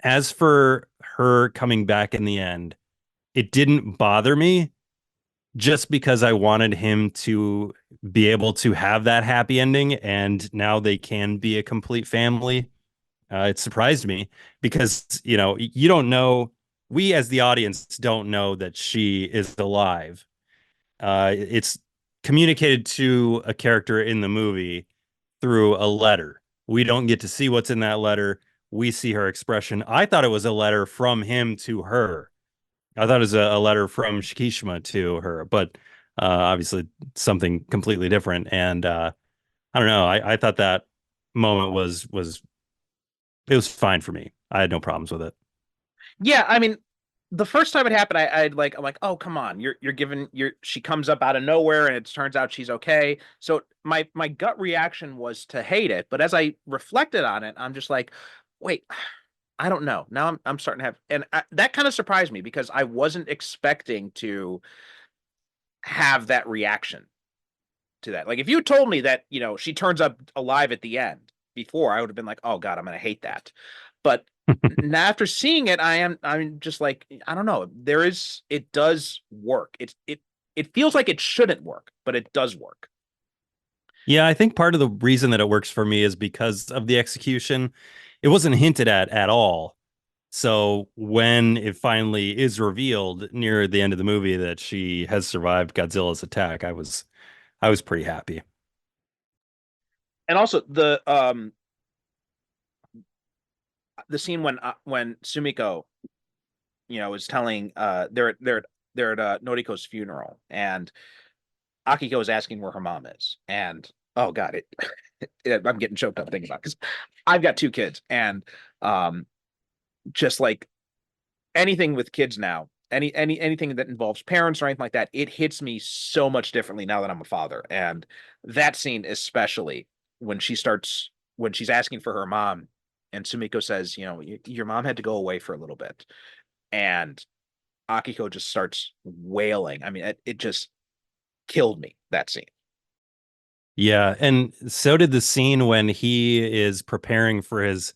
as for her coming back in the end, it didn't bother me just because I wanted him to be able to have that happy ending, and now they can be a complete family. It surprised me because, you don't know, we as the audience don't know that she is alive. It's communicated to a character in the movie through a letter. We don't get to see what's in that letter. We see her expression. I thought it was a letter from him to her. I thought it was a letter from Shikishima to her, but obviously something completely different. And I don't know. I thought that moment was it was fine for me. I had no problems with it. Yeah, I mean, the first time it happened, I'm like, oh, come on, you're giving she comes up out of nowhere and it turns out she's okay. So my gut reaction was to hate it, but as I reflected on it, I'm just like, wait, I don't know. Now I'm starting to have, and that kind of surprised me because I wasn't expecting to have that reaction to that. Like if you told me that, she turns up alive at the end before, I would have been like, oh God, I'm gonna hate that. But now after seeing it, I'm just like, I don't know. It does work. It feels like it shouldn't work, but it does work. Yeah, I think part of the reason that it works for me is because of the execution. It wasn't hinted at all. So when it finally is revealed near the end of the movie that she has survived Godzilla's attack, I was pretty happy. And also the scene when Sumiko, is telling they're at Noriko's funeral and Akiko is asking where her mom is, and oh God, I'm getting choked up thinking about it because I've got two kids, and just like anything with kids now, anything that involves parents or anything like that, it hits me so much differently now that I'm a father. And that scene, especially when she's asking for her mom, and Sumiko says, your mom had to go away for a little bit, and Akiko just starts wailing. I mean, it just killed me, that scene. Yeah, and so did the scene when he is preparing for his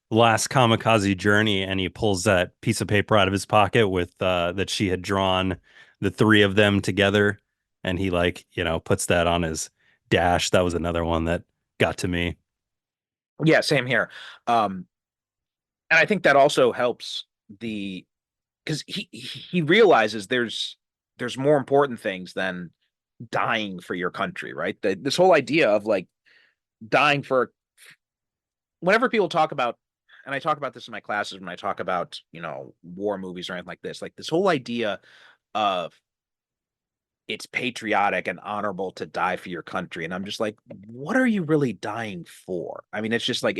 last kamikaze journey and he pulls that piece of paper out of his pocket with that she had drawn the three of them together and he puts that on his dash. That was another one that got to me. Yeah, same here. And I think that also helps because he realizes there's more important things than dying for your country, right? This whole idea of like dying for, whenever people talk about, and I talk about this in my classes when I talk about, war movies or anything like this whole idea of it's patriotic and honorable to die for your country. And I'm just like, what are you really dying for? I mean, it's just like,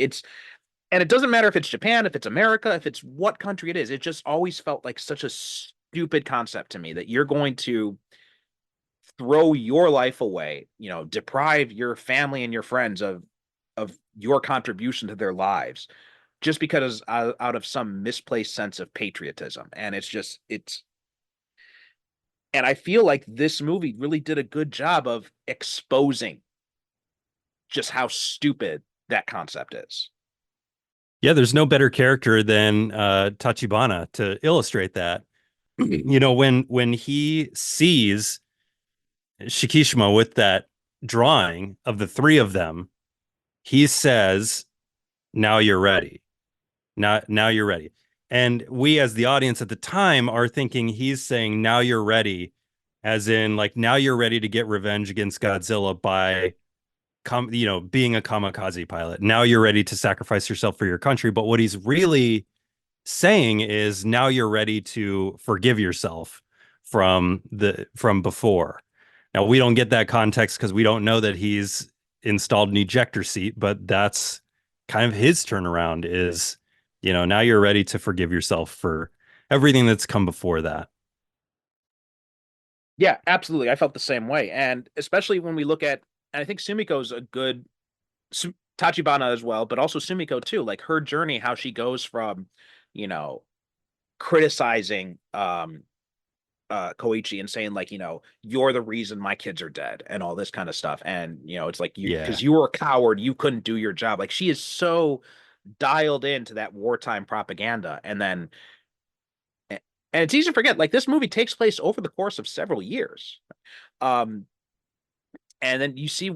And it doesn't matter if it's Japan, if it's America, if it's what country it is. It just always felt like such a stupid concept to me that you're going to throw your life away, deprive your family and your friends of your contribution to their lives just because out of some misplaced sense of patriotism. And and I feel like this movie really did a good job of exposing just how stupid that concept is. Yeah, there's no better character than Tachibana to illustrate that. When he sees Shikishima with that drawing of the three of them, he says, "Now you're ready. Now you're ready." And we, as the audience at the time, are thinking he's saying, "Now you're ready," as in like now you're ready to get revenge against Godzilla by being a kamikaze pilot. Now you're ready to sacrifice yourself for your country. But what he's really saying is now you're ready to forgive yourself from before. Now we don't get that context because we don't know that he's installed an ejector seat, but that's kind of his turnaround is, now you're ready to forgive yourself for everything that's come before that. Yeah, absolutely. I felt the same way. And especially when we look at, and I think Sumiko's a good, Tachibana as well, but also Sumiko too, like her journey, how she goes from, criticizing Koichi and saying like, you're the reason my kids are dead and all this kind of stuff. And, it's like because you were a coward, you couldn't do your job. Like she is so dialed into that wartime propaganda. And it's easy to forget, like this movie takes place over the course of several years. And then you see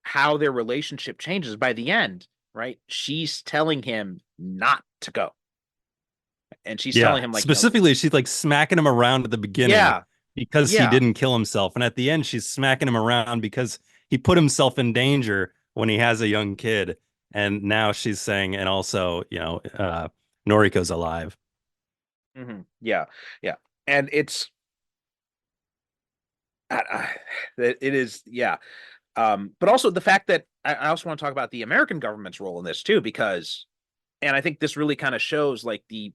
how their relationship changes by the end, right? She's telling him not to go. And she's telling him like specifically, she's like smacking him around at the beginning because he didn't kill himself. And at the end, she's smacking him around because he put himself in danger when he has a young kid. And now she's saying, and also, Noriko's alive. Mm-hmm. Yeah. Yeah. And it is. Yeah. But also the fact that I also want to talk about the American government's role in this too, because, and I think this really kind of shows like the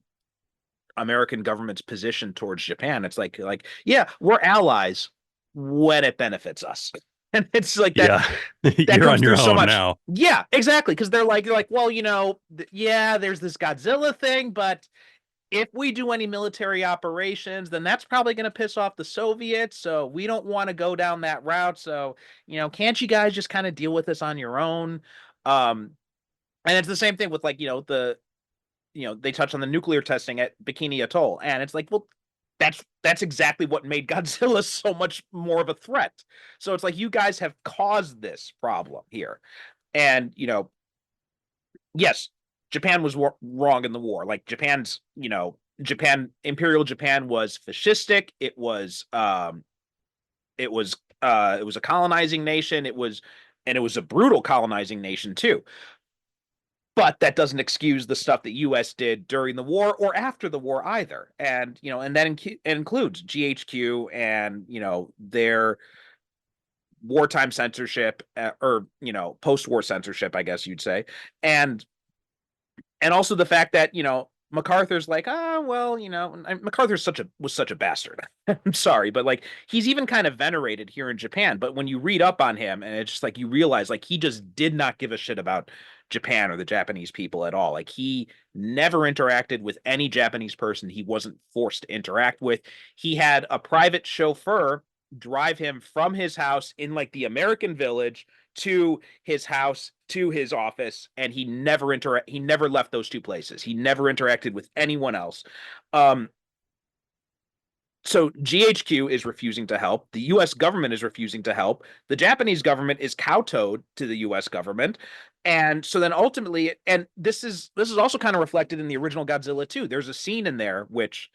American government's position towards Japan. It's like, yeah, we're allies when it benefits us. And it's like that. Yeah. You're on your own now. Yeah, exactly. Because they're like, well, there's this Godzilla thing, but if we do any military operations, then that's probably going to piss off the Soviets. So we don't want to go down that route. So, can't you guys just kind of deal with this on your own? And it's the same thing with like, they touch on the nuclear testing at Bikini Atoll. And it's like, well, that's exactly what made Godzilla so much more of a threat. So it's like, you guys have caused this problem here. And, yes, Japan was wrong in the war. Like Imperial Japan was fascistic. It was a colonizing nation. It was a brutal colonizing nation too. But that doesn't excuse the stuff that U.S. did during the war or after the war either. And, and that includes GHQ and, their wartime censorship or, post-war censorship, I guess you'd say. And also the fact that, MacArthur's like, MacArthur was such a bastard. I'm sorry, but like he's even kind of venerated here in Japan. But when you read up on him, and it's just like you realize like he just did not give a shit about Japan or the Japanese people at all. Like he never interacted with any Japanese person he wasn't forced to interact with. He had a private chauffeur drive him from his house in like the American village to his house, to his office, and he never left those two places. He never interacted with anyone else. So GHQ is refusing to help. The US government is refusing to help. The Japanese government is kowtowed to the US government. And so then ultimately, and this is also kind of reflected in the original Godzilla 2. There's a scene in there which,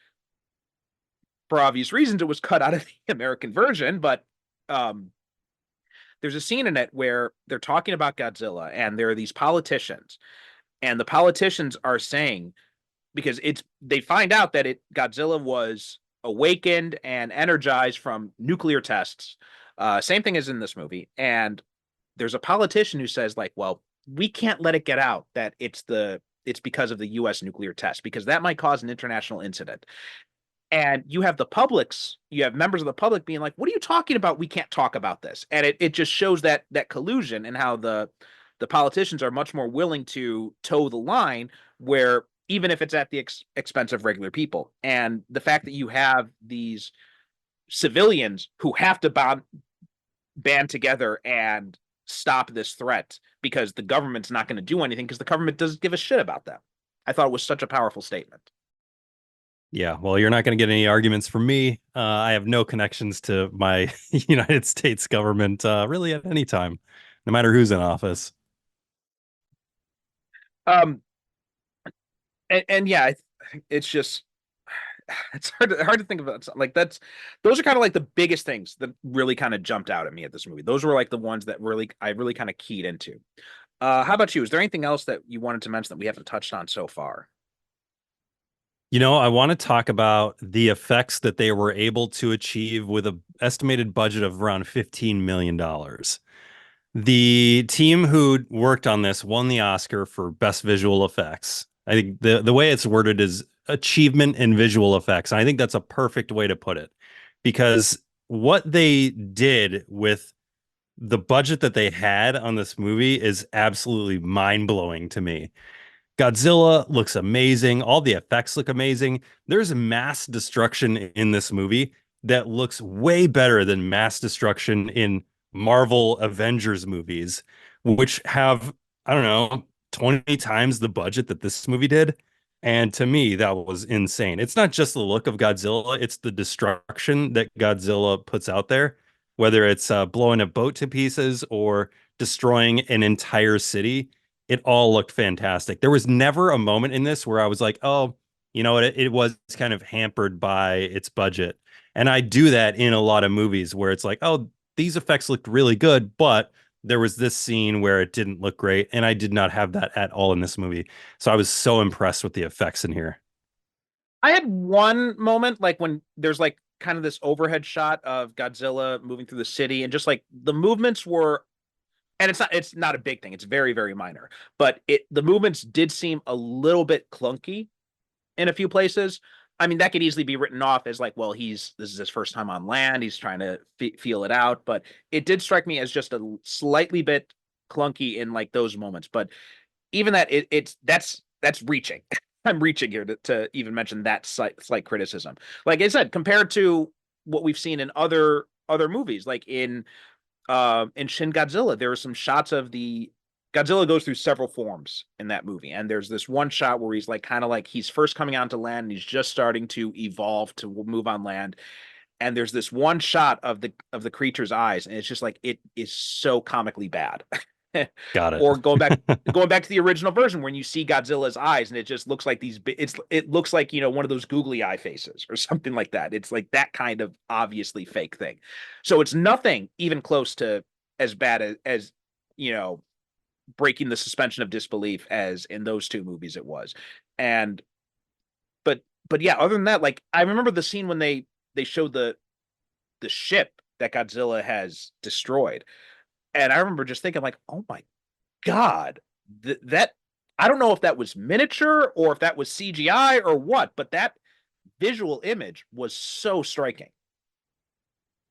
for obvious reasons, it was cut out of the American version, but there's a scene in it where they're talking about Godzilla and there are these politicians, and the politicians are saying, because they find out that Godzilla was awakened and energized from nuclear tests. Same thing as in this movie. And there's a politician who says like, well, we can't let it get out that it's because of the US nuclear test, because that might cause an international incident. And you have members of the public being like, what are you talking about? We can't talk about this. And it just shows that collusion, and how the politicians are much more willing to toe the line, where even if it's at the expense of regular people. And the fact that you have these civilians who have to band together and stop this threat because the government's not going to do anything, because the government doesn't give a shit about them. I thought it was such a powerful statement. Yeah, well, you're not going to get any arguments from me. I have no connections to my United States government really at any time, no matter who's in office. And yeah, it's just, it's hard to think about. Like, those are kind of like the biggest things that really kind of jumped out at me at this movie. Those were like the ones that I really kind of keyed into. How about you? Is there anything else that you wanted to mention that we haven't touched on so far? I want to talk about the effects that they were able to achieve with an estimated budget of around $15 million. The team who worked on this won the Oscar for Best Visual Effects. I think the way it's worded is achievement in visual effects. And I think that's a perfect way to put it, because what they did with the budget that they had on this movie is absolutely mind-blowing to me. Godzilla looks amazing. All the effects look amazing. There's mass destruction in this movie that looks way better than mass destruction in Marvel Avengers movies, which have, I don't know, 20 times the budget that this movie did. And to me, that was insane. It's not just the look of Godzilla, it's the destruction that Godzilla puts out there, whether it's blowing a boat to pieces or destroying an entire city. It all looked fantastic. There was never a moment in this where I was like, oh, you know what? It was kind of hampered by its budget. And I do that in a lot of movies where it's like, oh, these effects looked really good, but there was this scene where it didn't look great. And I did not have that at all in this movie. So I was so impressed with the effects in here. I had one moment, like when there's like kind of this overhead shot of Godzilla moving through the city, and just like the movements were, and it's not a big thing, it's very, very minor, but the movements did seem a little bit clunky in a few places. I mean, that could easily be written off as like, well, this is his first time on land, he's trying to feel it out, but it did strike me as just a slightly bit clunky in like those moments. But even that, that's reaching. I'm reaching here to even mention that slight criticism. Like I said, compared to what we've seen in other movies, like in Shin Godzilla, there were some shots of the Godzilla goes through several forms in that movie, and there's this one shot where he's like kind of like he's first coming onto land and he's just starting to evolve to move on land, and there's this one shot of the creature's eyes, and it's just like it is so comically bad. Got it. Or going back to the original version when you see Godzilla's eyes and it just looks like it looks like, one of those googly eye faces or something like that. It's like that kind of obviously fake thing. So it's nothing even close to as bad as breaking the suspension of disbelief as in those two movies it was. And but yeah, other than that, like I remember the scene when they showed the ship that Godzilla has destroyed. And I remember just thinking like, oh my God, that I don't know if that was miniature or if that was CGI or what, but that visual image was so striking.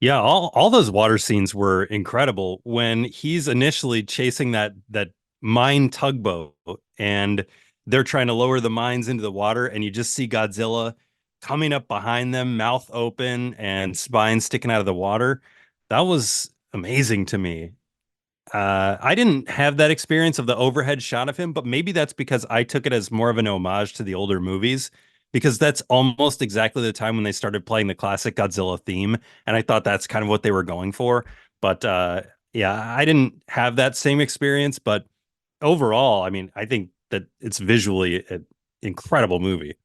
Yeah, all those water scenes were incredible. When he's initially chasing that mine tugboat and they're trying to lower the mines into the water, and you just see Godzilla coming up behind them, mouth open and spine sticking out of the water. That was amazing to me. I didn't have that experience of the overhead shot of him, but maybe that's because I took it as more of an homage to the older movies, because that's almost exactly the time when they started playing the classic Godzilla theme. And I thought that's kind of what they were going for. But yeah, I didn't have that same experience. But overall, I mean, I think that it's visually an incredible movie.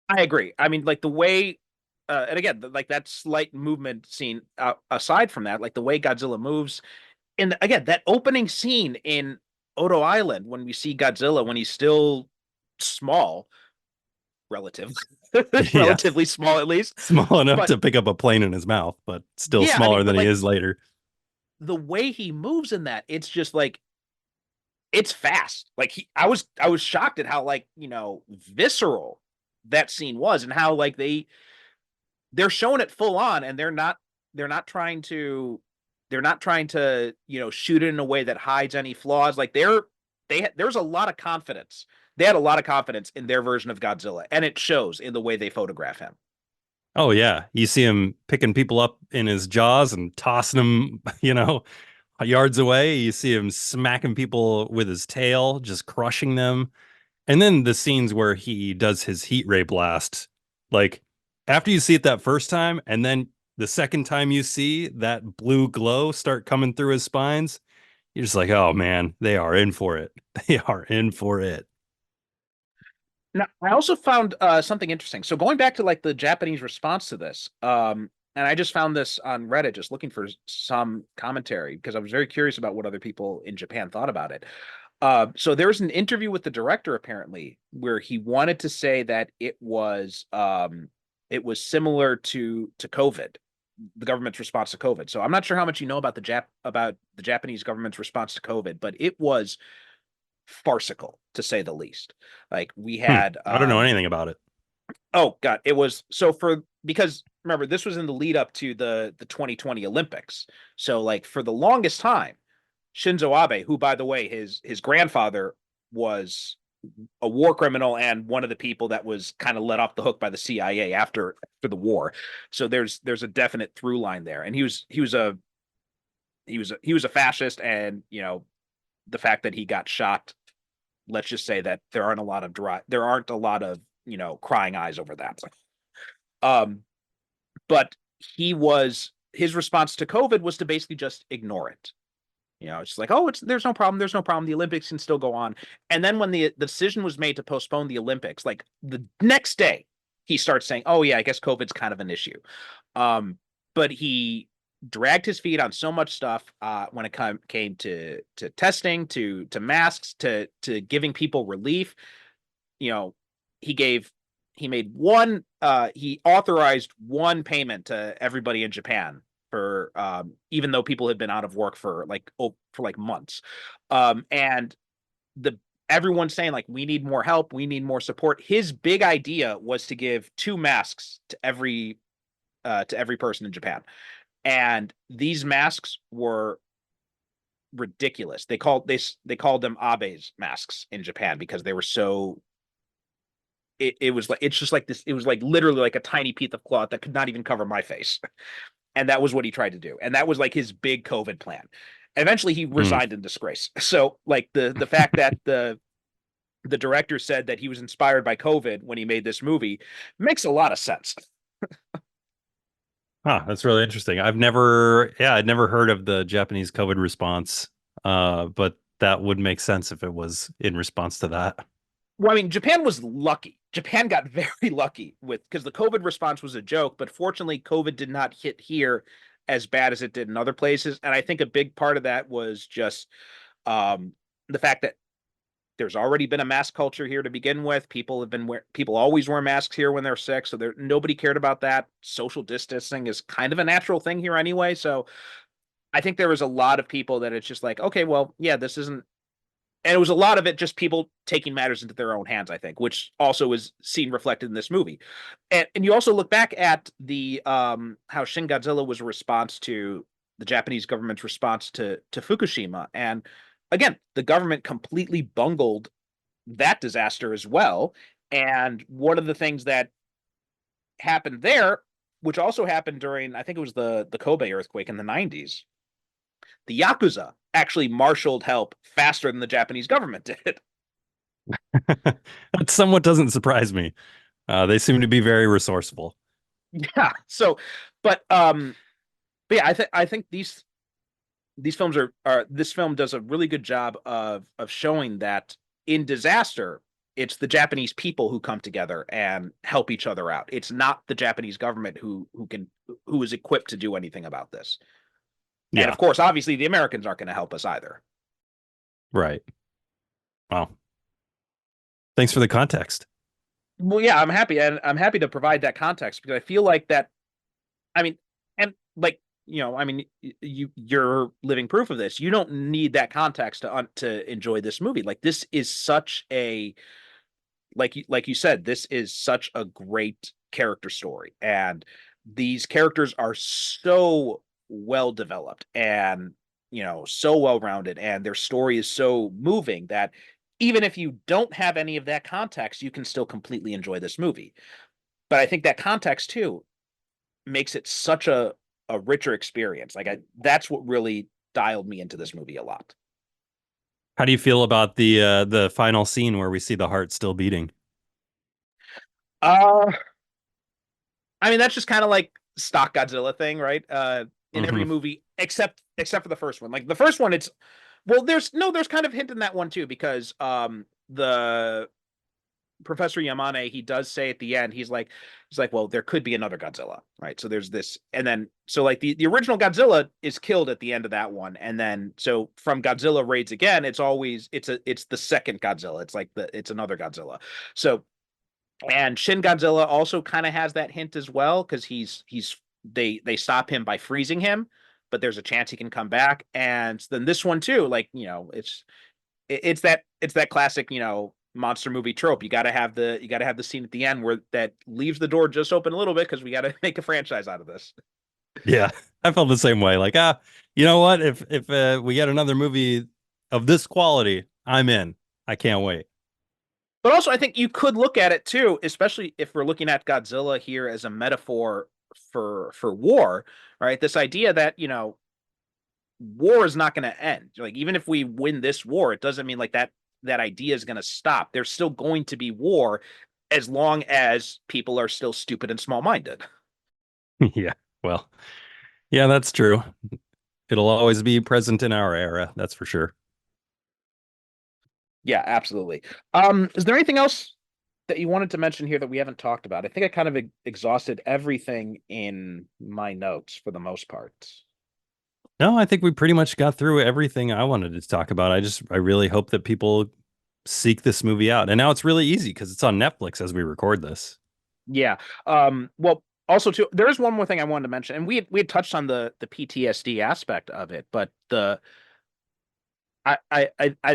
I agree. I mean, like the way, and again, like that slight movement scene, aside from that, like the way Godzilla moves, and again, that opening scene in Odo Island when we see Godzilla when he's still small, relatively small at least, small enough to pick up a plane in his mouth, but still smaller than he is later. The way he moves in that, it's just like it's fast. Like I was shocked at how like, visceral that scene was, and how like they're showing it full on, and they're not trying to shoot it in a way that hides any flaws. Like there's a lot of confidence. They had a lot of confidence in their version of Godzilla, and it shows in the way they photograph him. Oh yeah, you see him picking people up in his jaws and tossing them, yards away. You see him smacking people with his tail, just crushing them. And then the scenes where he does his heat ray blast, like after you see it that first time, and then the second time you see that blue glow start coming through his spines, you're just like, oh man, they are in for it. They are in for it. Now, I also found something interesting. So going back to like the Japanese response to this, and I just found this on Reddit, just looking for some commentary because I was very curious about what other people in Japan thought about it. So there was an interview with the director apparently where he wanted to say that it was similar to COVID, the government's response to COVID. So I'm not sure how much you know about the Japanese government's response to COVID, but it was farcical to say the least. Like we had I don't know anything about it. Oh god, it was because remember this was in the lead up to the 2020 Olympics. So like for the longest time, Shinzo Abe, who by the way his grandfather was a war criminal and one of the people that was kind of let off the hook by the CIA after the war. So there's a definite through line there. And he was a fascist, and the fact that he got shot, let's just say that there aren't a lot of crying eyes over that. But his response to COVID was to basically just ignore it. It's like, oh, there's no problem. There's no problem. The Olympics can still go on. And then when the decision was made to postpone the Olympics, like the next day, he starts saying, oh yeah, I guess COVID's kind of an issue. But he dragged his feet on so much stuff when it came to testing, to masks, to giving people relief. He authorized one payment to everybody in Japan for even though people had been out of work for months. And everyone's saying like, we need more help, we need more support. His big idea was to give 2 masks to every person in Japan. And these masks were ridiculous. They called them Abe's masks in Japan because they were so it was like literally like a tiny piece of cloth that could not even cover my face. And that was what he tried to do. And that was like his big COVID plan. Eventually he resigned in disgrace. So like the fact that the director said that he was inspired by COVID when he made this movie makes a lot of sense. Huh, that's really interesting. I'd never heard of the Japanese COVID response. But that would make sense if it was in response to that. Well, I mean, Japan was lucky. Japan got very lucky because the COVID response was a joke, but fortunately, COVID did not hit here as bad as it did in other places. And I think a big part of that was just the fact that there's already been a mask culture here to begin with. People always wear masks here when they're sick, so nobody cared about that. Social distancing is kind of a natural thing here anyway. So I think there was a lot of people that it's just like, okay, well, yeah, this isn't. And it was a lot of it just people taking matters into their own hands, I think, which also is seen reflected in this movie. And you also look back at the how Shin Godzilla was a response to the Japanese government's response to Fukushima. And again, the government completely bungled that disaster as well. And one of the things that happened there, which also happened during, I think it was the Kobe earthquake in the 90s, the Yakuza actually marshaled help faster than the Japanese government did. That somewhat doesn't surprise me. They seem to be very resourceful. Yeah. So, but yeah, I think these films this film does a really good job of showing that in disaster, it's the Japanese people who come together and help each other out. It's not the Japanese government who is equipped to do anything about this. Yeah. And of course, obviously, the Americans aren't going to help us either. Right. Wow. Thanks for the context. Well, yeah, I'm happy to provide that context because I feel like that. I mean, and like I mean, you're living proof of this. You don't need that context to enjoy this movie. Like this is such a like you said, this is such a great character story, and these characters are so well developed and so well rounded, and their story is so moving that even if you don't have any of that context, you can still completely enjoy this movie. But I think that context too makes it such a richer experience. That's what really dialed me into this movie a lot. How do you feel about the final scene where we see the heart still beating? Uh I mean, that's just kind of like stock Godzilla thing, right? In every movie except for the first one. Like the first one, there's kind of hint in that one too, because the Professor Yamane, he does say at the end, he's like, well, there could be another Godzilla, right? So there's this, and then so like the original Godzilla is killed at the end of that one, and then so from Godzilla Raids Again, it's the second Godzilla. It's another Godzilla. So and Shin Godzilla also kind of has that hint as well, because they stop him by freezing him, but there's a chance he can come back. And then this one too, like it's that classic monster movie trope. You got to have the scene at the end where that leaves the door just open a little bit, because we got to make a franchise out of this. Yeah, I felt the same way. Like, you know what? If we get another movie of this quality, I'm in. I can't wait. But also, I think you could look at it too, especially if we're looking at Godzilla here as a metaphor for war, right? This idea that war is not going to end. Like even if we win this war, it doesn't mean like that idea is going to stop. There's still going to be war as long as people are still stupid and small-minded. Yeah, well, yeah, that's true. It'll always be present in our era, that's for sure. Yeah, absolutely. Is there anything else that you wanted to mention here that we haven't talked about? I think I kind of exhausted everything in my notes for the most part. No, I think we pretty much got through everything I wanted to talk about. I really hope that people seek this movie out. And now it's really easy because it's on Netflix as we record this. Yeah. Well, also too, there is one more thing I wanted to mention, and we had touched on the PTSD aspect of it, but I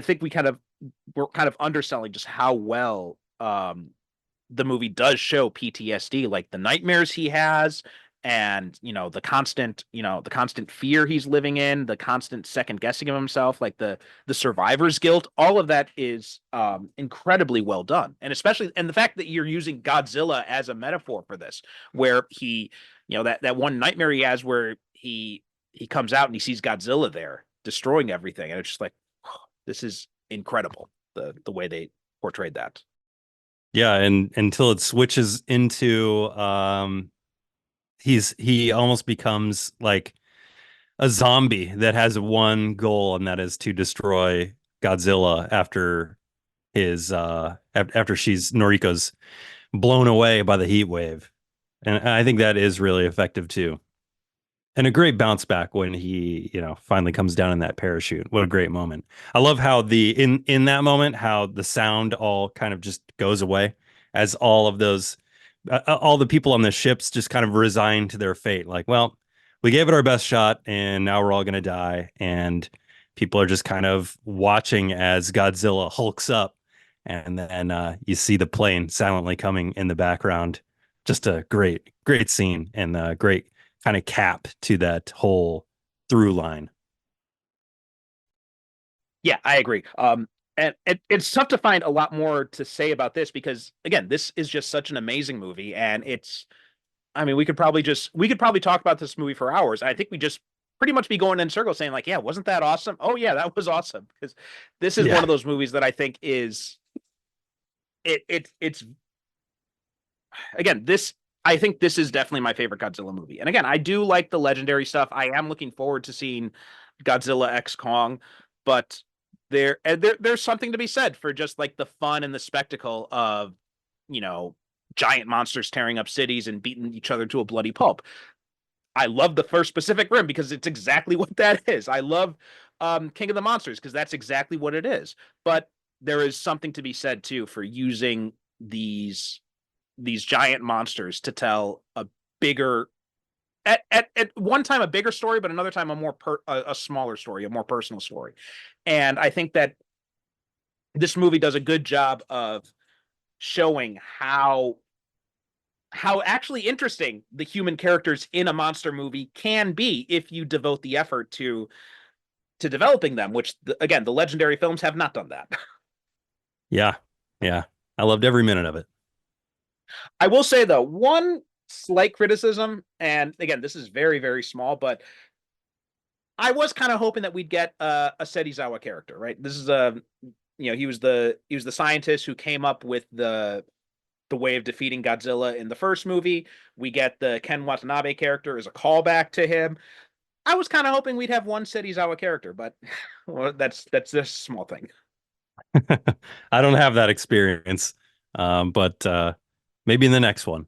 think we're kind of underselling just how well the movie does show PTSD, like the nightmares he has, and the constant fear he's living in, the constant second guessing of himself, like the survivor's guilt. All of that is incredibly well done, and the fact that you're using Godzilla as a metaphor for this, where he that one nightmare he has where he comes out and he sees Godzilla there destroying everything, and it's just like, this is incredible, the way they portrayed that. Yeah, and until it switches into he almost becomes like a zombie that has one goal, and that is to destroy Godzilla after she's Noriko's blown away by the heat wave. And I think that is really effective too. And a great bounce back when he, finally comes down in that parachute. What a great moment. I love how in that moment, how the sound all kind of just goes away as all of those, all the people on the ships just kind of resign to their fate. Like, well, we gave it our best shot and now we're all going to die. And people are just kind of watching as Godzilla hulks up. And then you see the plane silently coming in the background. Just a great, great scene and a great kind of cap to that whole through line. Yeah, I agree. And it's tough to find a lot more to say about this, because again, this is just such an amazing movie, and I mean, we could probably talk about this movie for hours. I think we just pretty much be going in circles saying like, yeah, wasn't that awesome? Oh yeah, that was awesome. Because this is one of those movies that I think is it's again, I think this is definitely my favorite Godzilla movie. And again, I do like the legendary stuff. I am looking forward to seeing Godzilla X Kong, but there's something to be said for just like the fun and the spectacle of, giant monsters tearing up cities and beating each other to a bloody pulp. I love the first Pacific Rim because it's exactly what that is. I love King of the Monsters because that's exactly what it is. But there is something to be said too for using these giant monsters to tell a bigger at one time a bigger story, but another time a smaller story, a more personal story. And I think that this movie does a good job of showing how actually interesting the human characters in a monster movie can be if you devote the effort to developing them, which again, the legendary films have not done that. Yeah. I loved every minute of it. I will say though, one slight criticism, and again, this is very, very small, but I was kind of hoping that we'd get a Setizawa character, right? This is he was the scientist who came up with the way of defeating Godzilla in the first movie. We get the Ken Watanabe character as a callback to him. I was kind of hoping we'd have one Setizawa character, but well, that's just a small thing. I don't have that experience, but maybe in the next one.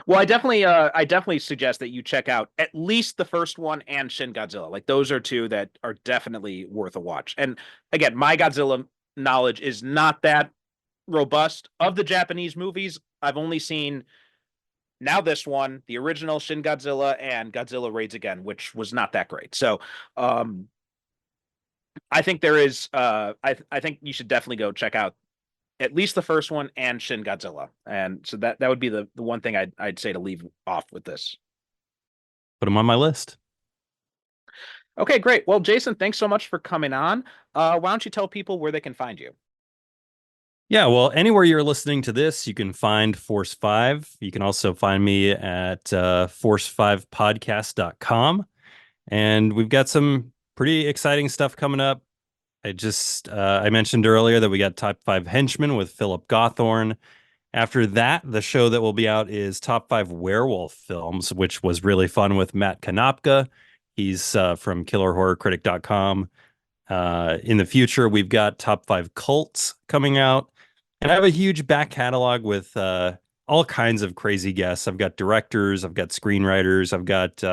Well, I definitely suggest that you check out at least the first one and Shin Godzilla. Like those are two that are definitely worth a watch. And again, my Godzilla knowledge is not that robust. Of the Japanese movies, I've only seen now this one, the original Shin Godzilla, and Godzilla Raids Again, which was not that great. So I think there is I think you should definitely go check out at least the first one and Shin Godzilla. And so that would be the one thing I'd say to leave off with this. Put them on my list. Okay, great. Well, Jason, thanks so much for coming on. Why don't you tell people where they can find you? Yeah, well, anywhere you're listening to this, you can find Force 5. You can also find me at force5podcast.com. And we've got some pretty exciting stuff coming up. I mentioned earlier that we got Top 5 Henchmen with Philip Gawthorne. After that, the show that will be out is Top 5 Werewolf Films, which was really fun with Matt Konopka. He's from killerhorrorcritic.com. In the future, we've got Top 5 Cults coming out. And I have a huge back catalog with all kinds of crazy guests. I've got directors, I've got screenwriters, I've got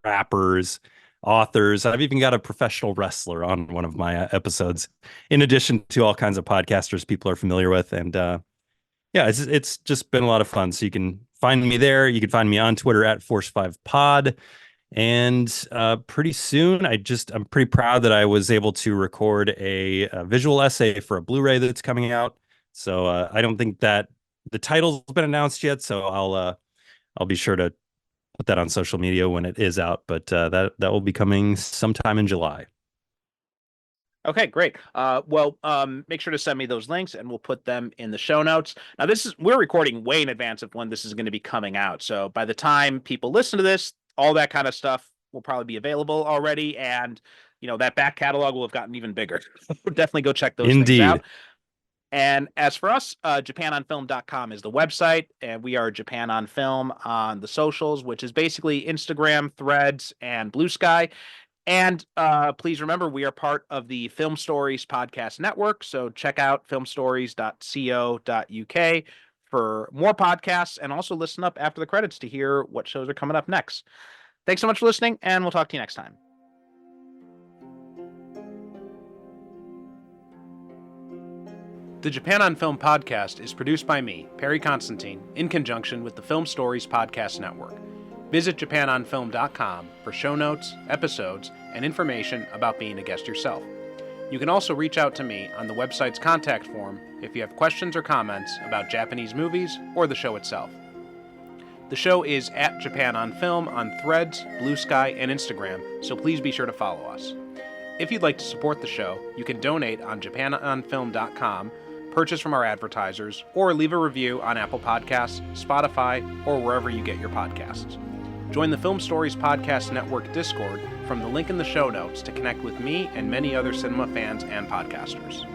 rappers, authors. I've even got a professional wrestler on one of my episodes, in addition to all kinds of podcasters people are familiar with. And it's just been a lot of fun. So you can find me there. You can find me on Twitter at Force5Pod. And pretty soon, I'm pretty proud that I was able to record a visual essay for a Blu-ray that's coming out. So I don't think that the title's been announced yet. So I'll be sure to put that on social media when it is out. But that will be coming sometime in July. Okay, great. Make sure to send me those links and we'll put them in the show notes. Now, we're recording way in advance of when this is going to be coming out. So by the time people listen to this, all that kind of stuff will probably be available already. And, that back catalog will have gotten even bigger. Definitely go check those things out. And as for us, japanonfilm.com is the website, and we are Japan on Film on the socials, which is basically Instagram, Threads, and Blue Sky. And please remember, we are part of the Film Stories podcast network, so check out filmstories.co.uk for more podcasts, and also listen up after the credits to hear what shows are coming up next. Thanks so much for listening, and we'll talk to you next time. The Japan on Film podcast is produced by me, Perry Constantine, in conjunction with the Film Stories Podcast Network. Visit japanonfilm.com for show notes, episodes, and information about being a guest yourself. You can also reach out to me on the website's contact form if you have questions or comments about Japanese movies or the show itself. The show is at Japan on Film on Threads, Blue Sky, and Instagram, so please be sure to follow us. If you'd like to support the show, you can donate on japanonfilm.com, purchase from our advertisers, or leave a review on Apple Podcasts, Spotify, or wherever you get your podcasts. Join the Film Stories Podcast Network Discord from the link in the show notes to connect with me and many other cinema fans and podcasters.